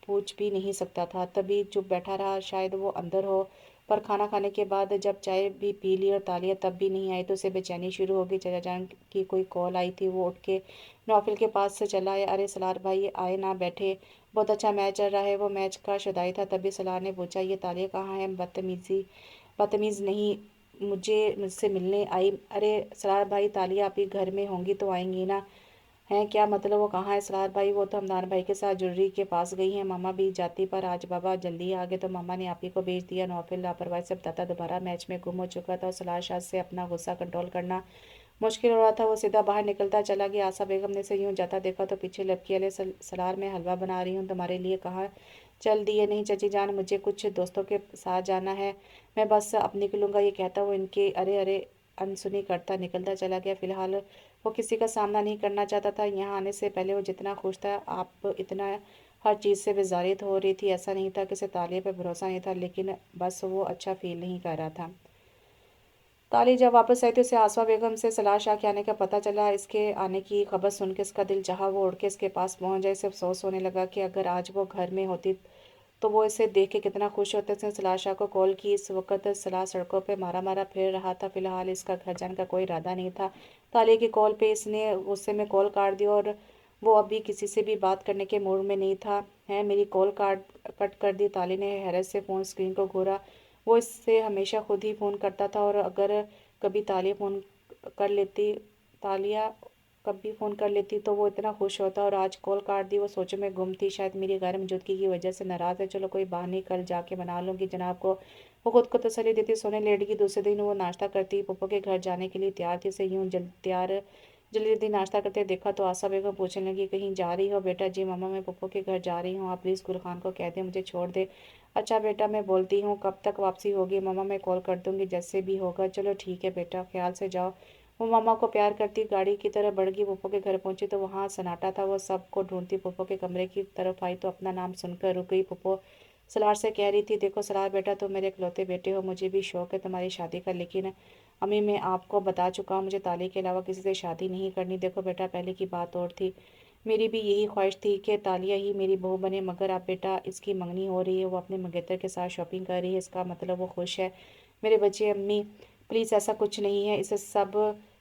पूछ भी नहीं सकता था। तभी चुप बैठा रहा। शायद वो अंदर हो پر کھانا کھانے کے بعد جب چائے بھی پی لی اور تالیہ تب بھی نہیں آئی تو اسے بے چینی شروع ہو گئی۔ چچا جان کی کوئی کال آئی تھی، وہ اٹھ کے نوفل کے پاس سے چلا آیا۔ ارے سلار بھائی آئے نہ بیٹھے، بہت اچھا میچ چل رہا ہے۔ وہ میچ کا شدائی تھا تبھی سلار نے پوچھا، یہ تالیہ کہاں ہے؟ بدتمیز نہیں، مجھ سے ملنے آئی۔ ارے سلار بھائی، تالیہ آپ ہی گھر میں ہوں گی تو آئیں گی نا؟ ہیں کیا مطلب؟ وہ کہاں ہے سلار بھائی؟ وہ تو ہمدان بھائی کے ساتھ جوہری کے پاس گئی ہیں۔ ماما بھی جاتی پر آج بابا جلدی آ گئے تو ماما نے آپ ہی کو بھیج دیا۔ نوفل لاپرواہی سے بتاتا، دوبارہ میچ میں گم ہو چکا تھا اور سلار شاہ سے اپنا غصہ کنٹرول کرنا مشکل ہو رہا تھا۔ وہ سیدھا باہر نکلتا چلا گیا۔ آسا بیگم نے اسے یوں جاتا دیکھا تو پیچھے لپکی، ارے سلار میں حلوہ بنا رہی ہوں تمہارے لیے، کہاں چل دیے؟ نہیں چچی جان، مجھے کچھ دوستوں کے ساتھ جانا ہے، میں بس اب نکلوں گا۔ یہ کہتا وہ ان کے ارے ارے انسنی کرتا نکلتا چلا گیا۔ فی الحال وہ کسی کا سامنا نہیں کرنا چاہتا تھا۔ یہاں آنے سے پہلے وہ جتنا خوش تھا، آپ اتنا ہر چیز سے بیزاریت ہو رہی تھی۔ ایسا نہیں تھا کہ اسے تالیہ پہ بھروسہ نہیں تھا، لیکن بس وہ اچھا فیل نہیں کر رہا تھا۔ تالیہ جب واپس آئی تو اسے آسما بیگم سے سلار شاہ کے آنے کا پتہ چلا۔ اس کے آنے کی خبر سن کے اس کا دل چاہا وہ اڑ کے اس کے پاس پہنچ جائے۔ اسے افسوس ہونے لگا کہ اگر آج وہ گھر میں ہوتی تو وہ اسے دیکھ کے کتنا خوش ہوتے۔ اس نے سلار شاہ کو کال کی۔ اس وقت سلار سڑکوں پہ مارا مارا پھر رہا تھا۔ فی الحال اس کا گھر جانے کا کوئی ارادہ نہیں تھا۔ تالیہ کی کال پہ اس نے غصے میں کال کاٹ دی اور وہ ابھی کسی سے بھی بات کرنے کے موڈ میں نہیں تھا۔ ہیں میری کال کٹ کر دی؟ تالیہ نے حیرت سے فون اسکرین کو گھورا۔ وہ اس سے ہمیشہ خود ہی فون کرتا تھا اور اگر کبھی فون کر لیتی تو وہ اتنا خوش ہوتا، اور آج کال کاٹ دی۔ وہ سوچوں میں گم تھی، شاید میری غیر موجودگی کی وجہ سے ناراض ہے۔ چلو کوئی بات نہیں، کل جا کے منا لوں گی جناب کو۔ وہ خود کو تسلی دیتی سونے لیٹ گئی۔ دوسرے دن وہ ناشتہ کرتی پھپھو کے گھر جانے کے لیے تیار تھی۔ اسے یوں جلدی ناشتہ کرتے دیکھا تو آسا بیگم پوچھنے لگی، کہیں جا رہی ہو بیٹا؟ جی ماما، میں پھپھو کے گھر جا رہی ہوں، آپ پلیز گل خان کو کہہ دیں مجھے چھوڑ دے۔ اچھا بیٹا، میں بولتی ہوں۔ کب تک واپسی ہوگی؟ ماما میں کال کر دوں گی جیسے بھی ہوگا۔ چلو ٹھیک ہے بیٹا، خیال سے جاؤ۔ وہ ماما کو پیار کرتی گاڑی کی طرف بڑھ گئی۔ پھپھو کے گھر پہنچی تو وہاں سناٹا تھا۔ وہ سب کو ڈھونڈتی پھپھو کے کمرے کی طرف آئی تو اپنا نام سن کر رک گئی۔ پھپھو سلار سے کہہ رہی تھی، دیکھو سلار بیٹا، تم میرے اکلوتے بیٹے ہو، مجھے بھی شوق ہے تمہاری شادی کا، لیکن امی میں آپ کو بتا چکا ہوں مجھے تالیہ کے علاوہ کسی سے شادی نہیں کرنی۔ دیکھو بیٹا، پہلے کی بات اور تھی، میری بھی یہی خواہش تھی کہ تالیہ ہی میری بہو بنے، مگر اب بیٹا اس کی منگنی ہو رہی ہے، وہ اپنے منگیتر کے ساتھ شاپنگ کر رہی ہے، اس کا مطلب وہ خوش ہے۔ میرے بچے، امی پلیز ایسا کچھ نہیں ہے، اس سب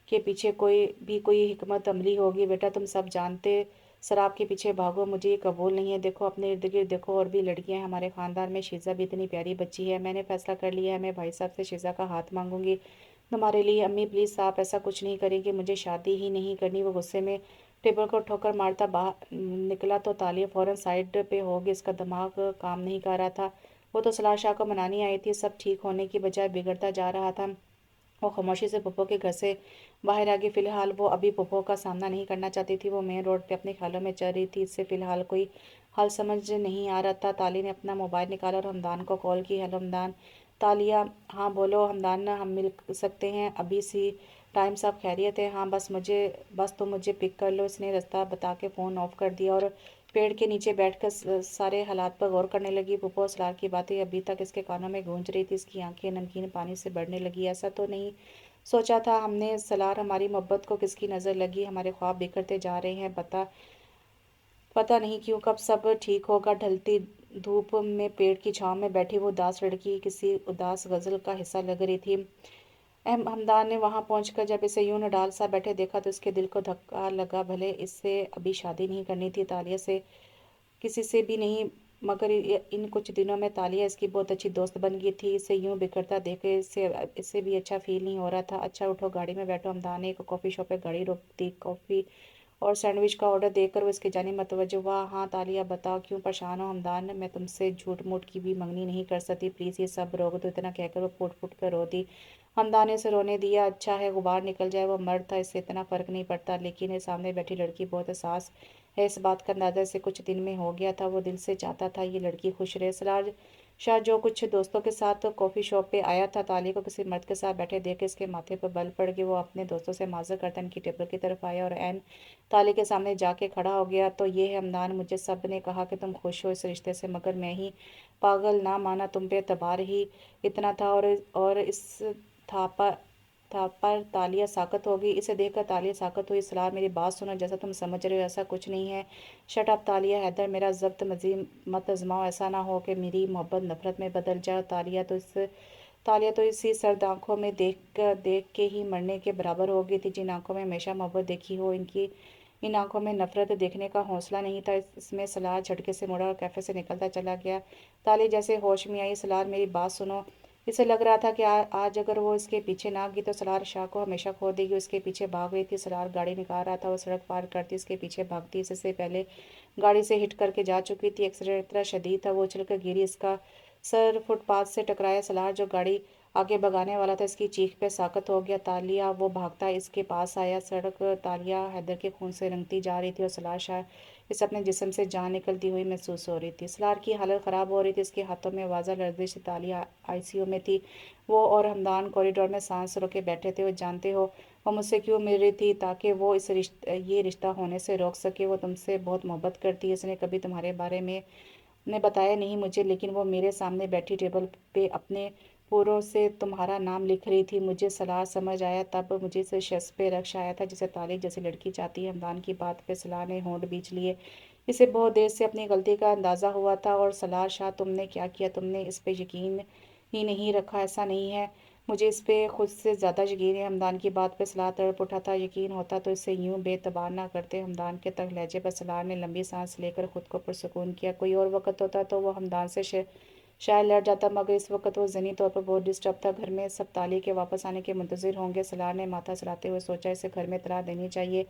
کے پیچھے کوئی حکمت عملی ہوگی۔ بیٹا تم سب جانتے شراب کے پیچھے بھاگو، مجھے یہ قبول نہیں ہے۔ دیکھو اپنے ارد گرد دیکھو، اور بھی لڑکیاں ہیں ہمارے خاندان میں، شیزہ بھی اتنی پیاری بچی ہے، میں نے فیصلہ کر لیا ہے، میں بھائی صاحب سے شیزہ کا ہاتھ مانگوں گی تمہارے لیے۔ امی پلیز آپ ایسا کچھ نہیں کریں گے، مجھے شادی ہی نہیں کرنی۔ وہ غصے میں ٹیبل کو ٹھوکر مارتا باہر نکلا تو تالیہ فوراً سائڈ پہ ہو گئی۔ اس کا دماغ کام نہیں کر رہا تھا۔ وہ تو سلار شاہ کو منانے آئی تھی، سب ٹھیک ہونے کی بجائے بگڑتا جا رہا تھا۔ وہ خاموشی سے پھپھو کے گھر سے باہر آ گئی۔ فی الحال وہ ابھی پھپھو کا سامنا نہیں کرنا چاہتی تھی، وہ مین روڈ پہ اپنے خیالوں میں چل رہی تھی۔ اس سے فی الحال کوئی حل سمجھ نہیں آ رہا تھا۔ تالیہ نے اپنا موبائل نکالا اور ہمدان کو کال کی۔ ہیلو ہمدان۔ تالیہ، ہاں بولو ہمدان، ہم مل سکتے ہیں ابھی سی ٹائم؟ سب خیریت ہے؟ ہاں بس تم مجھے پک کر لو۔ اس نے رستہ بتا کے فون آف کر دیا اور پیڑ کے نیچے بیٹھ کر سارے حالات پر غور کرنے لگی۔ پھپھو سلار کی باتیں ابھی تک اس کے کانوں میں گونج رہی تھی، اس کی آنکھیں نمکین پانی سے بڑھنے لگی۔ ایسا تو نہیں سوچا تھا ہم نے سلار، ہماری محبت کو کس کی نظر لگی؟ ہمارے خواب بکھرتے جا رہے ہیں، پتہ نہیں کیوں کب سب ٹھیک ہوگا۔ ڈھلتی دھوپ میں پیڑ کی چھاؤں میں بیٹھی وہ اداس لڑکی کسی اداس غزل کا حصہ لگ رہی تھی۔ ہمدان نے وہاں پہنچ کر جب اسے یوں نڈال سا بیٹھے دیکھا تو اس کے دل کو دھکا لگا۔ بھلے اس سے ابھی شادی نہیں کرنی تھی تالیہ سے، کسی سے بھی نہیں، مگر ان کچھ دنوں میں تالیہ اس کی بہت اچھی دوست بن گئی تھی۔ اسے یوں بکھرتا دیکھ کے اسے بھی اچھا فیل نہیں ہو رہا تھا۔ اچھا اٹھو گاڑی میں بیٹھو۔ ہمدان نے ایک کافی شاپ پہ گاڑی روک دی۔ کافی اور سینڈوچ کا آرڈر دے کر وہ اس کی جانب متوجہ ہوا۔ ہاں تالیہ بتاؤ، کیوں پریشان ہو؟ ہمدان، میں تم سے جھوٹ موٹ کی بھی منگنی نہیں کر سکتی، پلیز یہ سب روک دو۔ اتنا کہہ کر وہ پھٹ پھٹ کر رو دی۔ ہمدان نے اسے رونے دیا۔ اچھا ہے غبار نکل جائے، وہ مرد تھا، اس سے اتنا فرق نہیں پڑتا، لیکن یہ سامنے بیٹھی لڑکی بہت حساس ہے، اس بات کا اندازہ اسے کچھ دن میں ہو گیا تھا۔ وہ دل سے چاہتا تھا یہ لڑکی خوش رہے۔ سلار شاہ جو کچھ دوستوں کے ساتھ کافی شاپ پہ آیا تھا، تالیہ کو کسی مرد کے ساتھ بیٹھے دیکھ کے اس کے ماتھے پر بل پڑ گئے۔ وہ اپنے دوستوں سے معذرت کرتا ان کی ٹیبل کی طرف آیا اور عین تالیہ کے سامنے جا کے کھڑا ہو گیا۔ تو یہ ہے ہمدان، مجھے سب نے کہا کہ تم خوش ہو اس رشتے سے، مگر میں ہی پاگل نہ مانا، تم پہ اعتبار ہی اتنا تھا، اور اس था, पर तालिया साकत हो गई। इसे देखकर तालिया साकत हुई। सलार, मेरी बात सुनो, जैसा तुम समझ रहे हो ऐसा कुछ नहीं है। शट अप तालिया। हैदर, मेरा जब्त मजीद मत आजमाओ, ऐसा ना हो कि मेरी मोहब्बत नफरत में बदल जाए। तालिया तो इसी सर्द आंखों में देख के ही मरने के बराबर हो गई थी, जिन आंखों में हमेशा मोहब्बत देखी हो। इन आंखों में नफरत देखने का हौसला नहीं था। इसमें सलार झटके से मुड़ा और कैफे से निकलता चला गया। ताली जैसे होश में आई। सलार, मेरी बात सुनो। इसे लग रहा था कि आज अगर वो इसके पीछे ना गई तो सलार शाह को हमेशा खो देगी। उसके पीछे भाग रही थी। सलार गाड़ी निकाल रहा था। वो सड़क पार करती इसके पीछे भागती। इससे पहले गाड़ी से हिट करके जा चुकी थी। एक्सीडेंट इतना शदीद था, वो उछलकर गिरी। इसका सर फुटपाथ से टकराया। सलार, जो गाड़ी आगे भगाने वाला था, इसकी चीख पे साकत हो गया। तालिया, वो भागता इसके पास आया। सड़क तालिया हैदर के खून से रंगती जा रही थी और सलार शाह इस अपने जिस्म से जान निकलती हुई महसूस हो रही थी। सलार की हालत ख़राब हो रही थी। इसके हाथों में वाजा लर्जिश थी। तालिया आईसीयू में थी। वो और हमदान कॉरिडोर में सांस रोके बैठे थे। वो जानते हो वो मुझसे क्यों मिल रही थी? ताकि वो ये रिश्ता होने से रोक सके। वो तुमसे बहुत मोहब्बत करती है। इसने कभी तुम्हारे बारे में ने बताया नहीं मुझे, लेकिन वो मेरे सामने बैठी टेबल पे अपने पूरों से तुम्हारा नाम लिख रही थी। मुझे सलाह समझ आया तब। मुझे से शख्स पे रक्श आया था जिसे तालिक जैसी लड़की चाहती है। हमदान की बात पे सलाह ने होंठ बींच लिए। इसे बहुत देर से अपनी गलती का अंदाज़ा हुआ था। और सलाह शाह, तुमने क्या किया? तुमने इस पे यकीन ही नहीं रखा। ऐसा नहीं है, मुझे इस पे खुद से ज़्यादा यकीन है। हमदान की बात पे सलाह तड़प उठा था। यकीन होता तो इसे यूं बेतबार ना करते। हमदान के तंग लहजे पर सलाह ने लंबी सांस लेकर खुद को पुरसकून किया। कोई और वक्त होता तो वो हमदान से शायद लड़ जाता, मगर इस वक्त वो ज़हनी तौर पर बहुत डिस्टर्ब था। घर में सब ताली के वापस आने के मुंतज़िर होंगे। सलाह ने माथा चलाते हुए सोचा, इसे घर में इतला देनी चाहिए।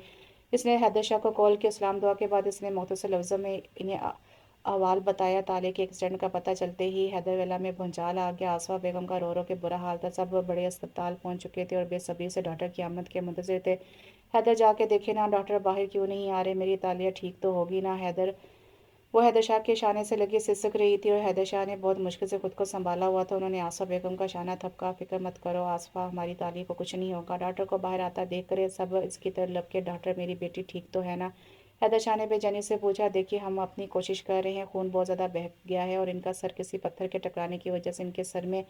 इसने हैदर शाह को कॉल किया। सलाम दुआ के बाद इसने मुख्तसर लफ्ज़ों में इन्हें अहवाल बताया। ताले के एक्सीडेंट का पता चलते ही हैदर वेला में भूंचाल आ गया। आसफा बेगम का रो रो के बुरा हाल था। सब बड़े अस्पताल पहुंच चुके थे और बेसब्री से डॉक्टर की आमद के मुंतज़िर थे। हैदर, जाके देखे ना, डॉक्टर बाहर क्यों नहीं आ रहे? मेरी तालिया ठीक तो होगी ना? वो हैदर शाह के शाने से लगी सिसक रही थी और हैदर शाह ने बहुत मुश्किल से खुद को संभाला हुआ था। उन्होंने आसफा बेगम का शाना थपका। फिक्र मत करो आसफा, हमारी ताली को कुछ नहीं होगा। डॉक्टर को बाहर आता देख कर सब इसकी तरफ लपके, डॉक्टर, मेरी बेटी ठीक तो है ना? हैदर शाह ने बेचैनी से पूछा। देखिए, हम अपनी कोशिश कर रहे हैं। खून बहुत ज़्यादा बह गया है और इनका सर किसी पत्थर के टकराने की वजह से इनके सर में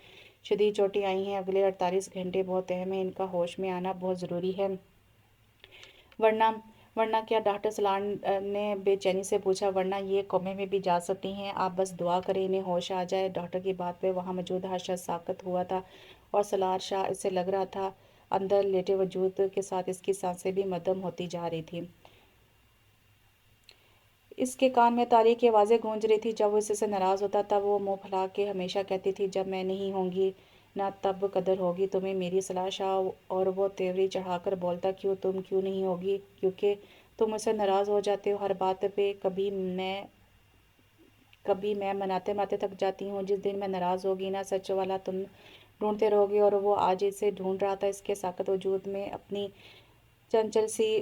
शदीद चोटें आई हैं। अगले 48 घंटे बहुत अहम है। इनका होश में आना बहुत ज़रूरी है। वरना वरना क्या? डॉक्टर सलान ने बेचैनी से पूछा। वरना ये कोमे में भी जा सकती हैं। आप बस दुआ करें इन्हें होश आ जाए। डॉक्टर की बात पे वहाँ मौजूद हर शख्स साकत हुआ था और सलार शाह, इससे लग रहा था अंदर लेटे वजूद के साथ इसकी सांसें भी मध्यम होती जा रही थी। इसके कान में ताली की आवाज़ें गूंज रही थी। जब वो इससे नाराज़ होता तब वो मुंह फैला के हमेशा कहती थी, जब मैं नहीं होंगी ना तब कदर होगी तुम्हें मेरी। सलाह शाह, और वो तेवरी चढ़ाकर बोलता, क्यों? तुम क्यों नहीं होगी? क्योंकि तुम मुझसे नाराज़ हो जाते हो हर बात पे। कभी मैं मनाते मनाते थक जाती हूँ। जिस दिन मैं नाराज़ होगी ना, सच वाला तुम ढूंढते रहोगे। और वो आज इसे ढूंढ रहा था। इसके साकत वजूद में अपनी चंचल सी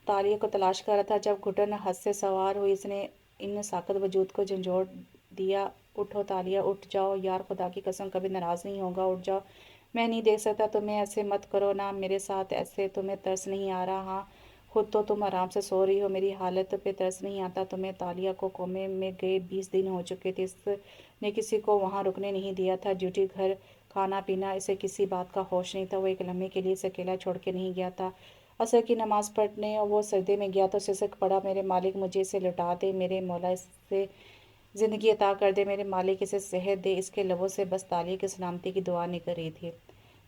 तालिया को तलाश कर रहा था। जब घुटन हद से सवार हुई, इसने इन साकत वजूद को झंझोड़ दिया। उठो तालिया, उठ जाओ यार, खुदा की कसम कभी नाराज़ नहीं होगा, उठ जाओ। मैं नहीं देख सकता तुम्हें, ऐसे मत करो ना मेरे साथ, ऐसे तुम्हें तरस नहीं आ रहा? हाँ, खुद तो तुम आराम से सो रही हो, मेरी हालत पे तरस नहीं आता तुम्हें? तालिया को कोमे में गए 20 दिन हो चुके थे। इसने किसी को वहाँ रुकने नहीं दिया था। ड्यूटी, घर, खाना पीना, इसे किसी बात का होश नहीं था। वो एक लम्हे के लिए इसे अकेला छोड़ के नहीं गया था। असर की नमाज पढ़ने और वो सर्दी में गया तो सिसक पड़ा, मेरे मालिक मुझे इसे लौटा दे, मेरे मौला इसे ज़िंदगी अता कर दे, मेरे मालिक इसे सेहत दे। इसके लबों से बस ताली की सलामती की दुआ निकल रही थी।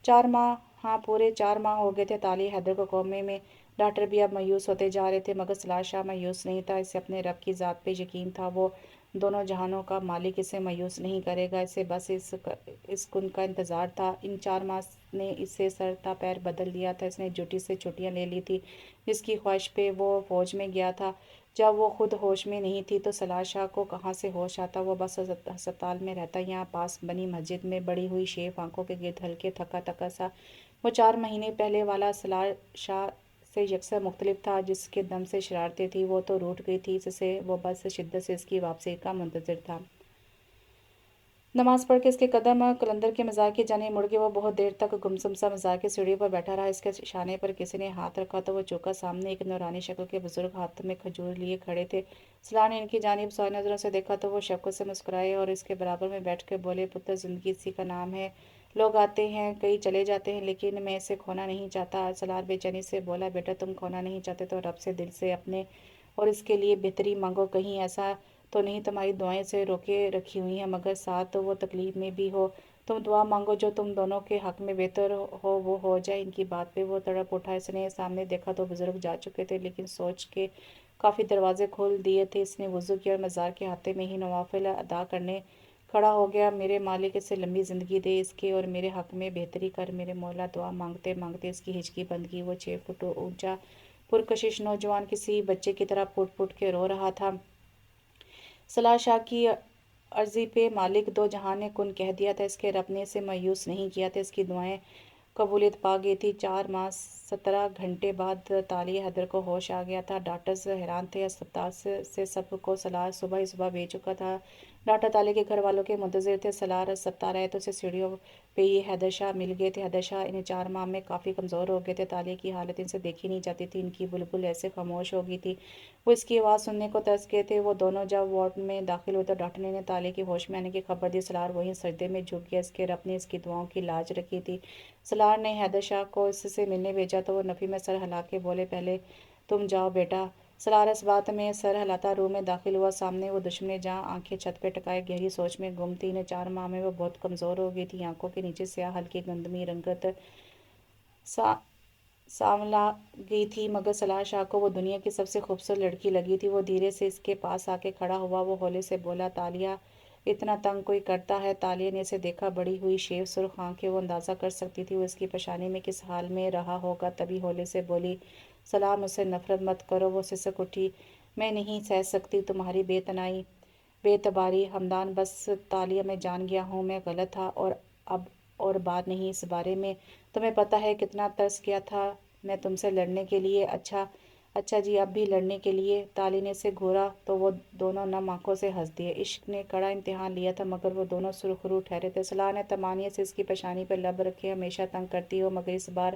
4 माह, हाँ पूरे 4 माह हो गए थे ताली हैदर को कोमे में। डॉक्टर भी अब मायूस होते जा रहे थे, मगर सलाह शाह मायूस नहीं था। इसे अपने रब की ज़ात पे यकीन था। वो दोनों जहानों का मालिक इसे मायूस नहीं करेगा। इसे बस इस कुन का इंतज़ार था। इन 4 माह ने इसे सर ता पैर बदल दिया था। इसने ड्यूटी से छुट्टियां ले ली थी, जिसकी ख्वाहिश पे वो फौज में गया था। जब वो खुद होश में नहीं थी तो सलाह शाह को कहाँ से होश आता? वो बस अस्पताल में रहता। यहाँ पास बनी मस्जिद में बड़ी हुई शेफ आंखों के गिर्द हल्के थका थका सा वो 4 महीने पहले वाला सलाह शाह से यकसा मुख्तलिफ था। जिसके दम से शरारतें थी वो तो रूठ गई थी। इससे वो बस शिद्दत से इसकी वापसी का मुंतज़िर था। नमाज पढ़ के इसके कदम कलंदर के मज़ार की जाने मुड़ गए। वो बहुत देर तक गुमसुम सा मज़ार की सीढ़ी पर बैठा रहा। इसके शाने पर किसी ने हाथ रखा तो वो चौंका। सामने एक नूरानी शक्ल के बुजुर्ग हाथ में खजूर लिए खड़े थे। सलाह ने इनकी जानिब सौर नज़रों से देखा तो वो शफ़क़त से मुस्कुराए और इसके बराबर में बैठ कर बोले, पुत्र, ज़िंदगी इसी का नाम है, لوگ آتے ہیں، کئی چلے جاتے ہیں، لیکن میں اسے کھونا نہیں چاہتا۔ سلار بے چینی سے بولا، بیٹا تم کھونا نہیں چاہتے تو رب سے دل سے اپنے اور اس کے لیے بہتری مانگو، کہیں ایسا تو نہیں تمہاری دعائیں سے روکے رکھی ہوئی ہیں مگر ساتھ وہ تکلیف میں بھی ہو۔ تم دعا مانگو جو تم دونوں کے حق میں بہتر ہو وہ ہو جائے۔ ان کی بات پہ وہ تڑپ اٹھا۔ اس نے سامنے دیکھا تو بزرگ جا چکے تھے، لیکن سوچ کے کافی دروازے کھول دیے تھے۔ اس نے وضو کیا اور مزار کے ہاتھے میں ہی نوافل ادا کرنے کھڑا ہو گیا۔ میرے مالک اسے لمبی زندگی دے، اس کے اور میرے حق میں بہتری کر میرے مولا۔ دعا مانگتے مانگتے اس کی ہچکی بند کی۔ وہ 6 فٹ اونچا پرکشش نوجوان کسی بچے کی طرح پھٹ پھٹ کے رو رہا تھا۔ سلار شاہ کی عرضی پہ مالک دو جہاں نے کن کہہ دیا تھا۔ اس کے رب نے اسے مایوس نہیں کیا تھا، اس کی دعائیں قبولیت پا گئی تھی۔ 4 ماہ 17 گھنٹے بعد طالیہ حیدر کو ہوش آ گیا تھا۔ ڈاکٹرز حیران تھے، اسپتال سے سب کو سلار صبح ہی صبح بھیج چکا تھا۔ ڈاکٹر طالیہ کے گھر والوں کے منتظر تھے۔ سلار اسپتال آئے تو اسے سیڑھیوں پہ ہی حیدر شاہ مل گئے تھے۔ حیدر شاہ ان 4 ماہ میں کافی کمزور ہو گئے تھے۔ طالیہ کی حالت ان سے دیکھی نہیں جاتی تھی، ان کی بلبل ایسے خاموش ہو گئی تھی، وہ اس کی آواز سننے کو ترس گئے تھے۔ وہ دونوں جب وارڈ میں داخل ہوئے تو ڈاکٹر نے طالیہ کے ہوش میں آنے کی خبر دی۔ سلار وہیں سجدے میں جھک گیا، اس کے رب نے اس کی دعاؤں کی لاج رکھی تھی۔ سلار نے حیدر شاہ کو اس سے ملنے بھیجا تو وہ نفی میں سر ہلا کے بولے، پہلے تم جاؤ بیٹا۔ سلار اس بات میں سر ہلاتا روم میں داخل ہوا۔ سامنے وہ دشمن جہاں آنکھیں چھت پہ ٹکائے گہری سوچ میں گم تھی۔ ان 4 ماہ میں وہ بہت کمزور ہو گئی تھی، آنکھوں کے نیچے سیاہ ہلکی گندمی رنگت سانولا گئی تھی، مگر سلار شاہ کو وہ دنیا کی سب سے خوبصورت لڑکی لگی تھی۔ وہ دھیرے سے اس کے پاس آ کے کھڑا ہوا، وہ ہولے سے بولا، طالیہ اتنا تنگ کوئی کرتا ہے؟ طالیہ نے اسے دیکھا، بڑی ہوئی شیو سرخ آنکھیں، وہ اندازہ کر سکتی تھی وہ اس کی پیشانی میں کس حال میں رہا ہوگا۔ تبھی ہولے سے بولی، سلار مجھ سے نفرت مت کرو۔ وہ سسک اٹھی، میں نہیں سہ سکتی تمہاری بے اعتباری ہمدان، بس طالیہ میں جان گیا ہوں میں غلط تھا اور اب اور بات نہیں اس بارے میں۔ تمہیں پتہ ہے کتنا ترس کیا تھا میں تم سے لڑنے کے لیے؟ اچھا جی، اب بھی لڑنے کے لیے؟ طالیہ نے اسے گھورا تو وہ دونوں نم آنکھوں سے ہنس دیے۔ عشق نے کڑا امتحان لیا تھا مگر وہ دونوں سرخ رو ٹھہرے تھے۔ سلار نے طمانیت سے اس کی پیشانی پر لب رکھے، ہمیشہ تنگ کرتی ہو مگر اس بار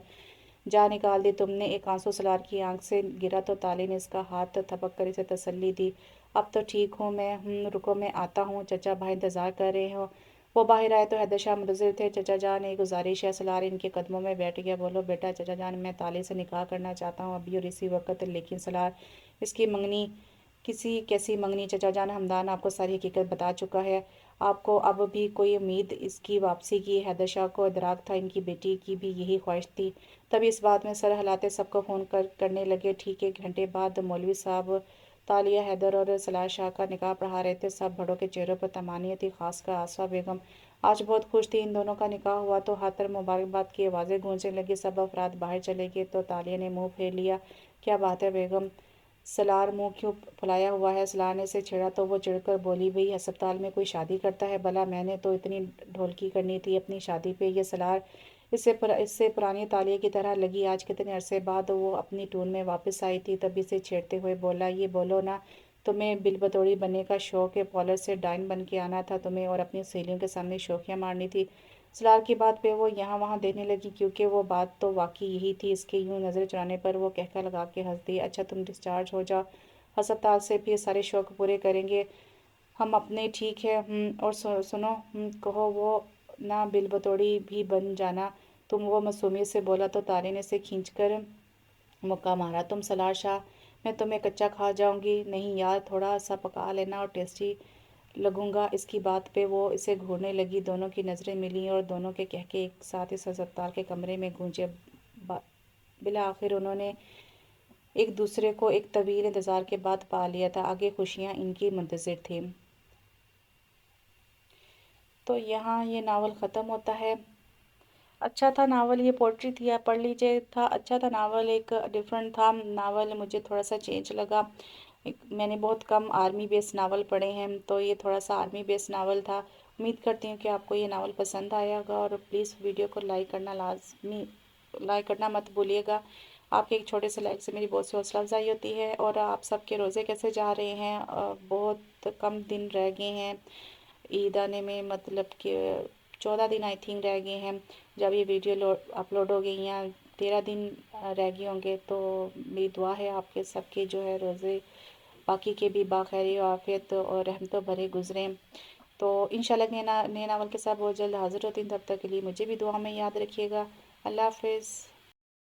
جان نکال دی تم نے۔ ایک آنسو سلار کی آنکھ سے گرا تو طالیہ نے اس کا ہاتھ تھپک کر اسے تسلی دی، اب تو ٹھیک ہوں میں، رکو میں آتا ہوں، چچا بھائی انتظار کر رہے ہو۔ وہ باہر آئے تو حیدر شاہ منتظر تھے۔ چچا جان ایک گزارش ہے۔ سلار ان کے قدموں میں بیٹھ گیا، بولو بیٹا۔ چچا جان میں طالیہ سے نکاح کرنا چاہتا ہوں ابھی اور اسی وقت۔ لیکن سلار، اس کی منگنی کیسی منگنی؟ چچا جان ہمدان آپ کو ساری حقیقت بتا چکا ہے، آپ کو اب بھی کوئی امید اس کی واپسی کی؟ حیدر شاہ کو ادراک تھا ان کی بیٹی کی بھی یہی خواہش تھی، تبھی اس بات میں سر ہلاتے سب کو فون کرنے لگے۔ ٹھیک 1 گھنٹے بعد مولوی صاحب طالیہ حیدر اور سلار شاہ کا نکاح پڑھا رہے تھے۔ سب بڑوں کے چہروں پر طمانینت تھی، خاص کر آصفہ بیگم آج بہت خوش تھی۔ ان دونوں کا نکاح ہوا تو ہر طرف مبارکباد کی آوازیں گونجنے لگی، سب افراد باہر چلے گئے تو طالیہ نے منہ پھیر لیا، کیا بات ہے بیگم، سلار منہ کیوں پھلایا ہوا ہے؟ سلار نے اسے چھیڑا تو وہ چڑھ کر بولی، بھئی ہسپتال میں کوئی شادی کرتا ہے بھلا؟ میں نے تو اتنی ڈھولکی کرنی تھی اپنی شادی پہ۔ یہ سلار اس سے پرانی طالیہ کی طرح لگی، آج کتنے عرصے بعد وہ اپنی ٹون میں واپس آئی تھی۔ تبھی اسے چھیڑتے ہوئے بولا، یہ بولو نا، تمہیں بالبتوڑی بننے کا شوق ہے؟ پارلر سے ڈائن بن کے آنا تھا تمہیں اور اپنی سہیلیوں کے سامنے شوخیاں مارنی تھی؟ سلار کی بات پہ وہ یہاں وہاں دیکھنے لگی، کیونکہ وہ بات تو واقعی یہی تھی۔ اس کے یوں نظر چرانے پر وہ کہکہ لگا کے ہنس دی، اچھا تم ڈسچارج ہو جاؤ ہسپتال سے، پھر سارے شوق پورے کریں گے ہم اپنے، ٹھیک ہے؟ اور سنو، کہو وہ نہ بالبتوڑی بھی بن جانا تم، وہ معصومیت سے بولا تو طالیہ نے اسے کھینچ کر مکہ مارا، تم سلار شاہ، میں تمہیں کچا کھا جاؤں گی؟ نہیں یار، تھوڑا سا پکا لینا اور ٹیسٹی لگوں گا۔ اس کی بات پہ وہ اسے گھورنے لگی، دونوں کی نظریں ملیں اور دونوں کے کہکے ایک ساتھ اس ہسپتال کے کمرے میں گونجے۔ بالآخر انہوں نے ایک دوسرے کو ایک طویل انتظار کے بعد پا لیا تھا، آگے خوشیاں ان کی منتظر تھیں۔ تو یہاں یہ ناول ختم ہوتا ہے۔ اچھا تھا ناول، یہ پوئٹری تھی، آپ پڑھ لیجئے، تھا اچھا تھا ناول، ایک ڈیفرنٹ تھا ناول، مجھے تھوڑا سا چینج لگا۔ میں نے بہت کم آرمی بیس ناول پڑھے ہیں تو یہ تھوڑا سا آرمی بیس ناول تھا۔ امید کرتی ہوں کہ آپ کو یہ ناول پسند آیا ہوگا اور پلیز ویڈیو کو لائک کرنا لازمی، لائک کرنا مت بھولیے گا۔ آپ کے ایک چھوٹے سے لائک سے میری بہت سی حوصلہ افزائی ہوتی ہے۔ اور آپ سب کے روزے کیسے جا رہے ہیں؟ بہت کم دن رہ گئے ہیں عید آنے میں، مطلب کہ 14 دن آئی تھنک رہ گئے ہیں جب یہ ویڈیو اپلوڈ ہو گئی ہیں، 13 دن رہ گئے ہوں گے۔ تو میری دعا ہے آپ کے سب کے جو ہے روزے باقی کے بھی باخیری و عافیت اور رحمتوں بھرے گزریں۔ تو انشاءاللہ نئے ناول کے ساتھ بہت جلد حاضر ہوتی ہوں، تب تک کے لیے مجھے بھی دعا میں یاد رکھیے گا۔ اللہ حافظ۔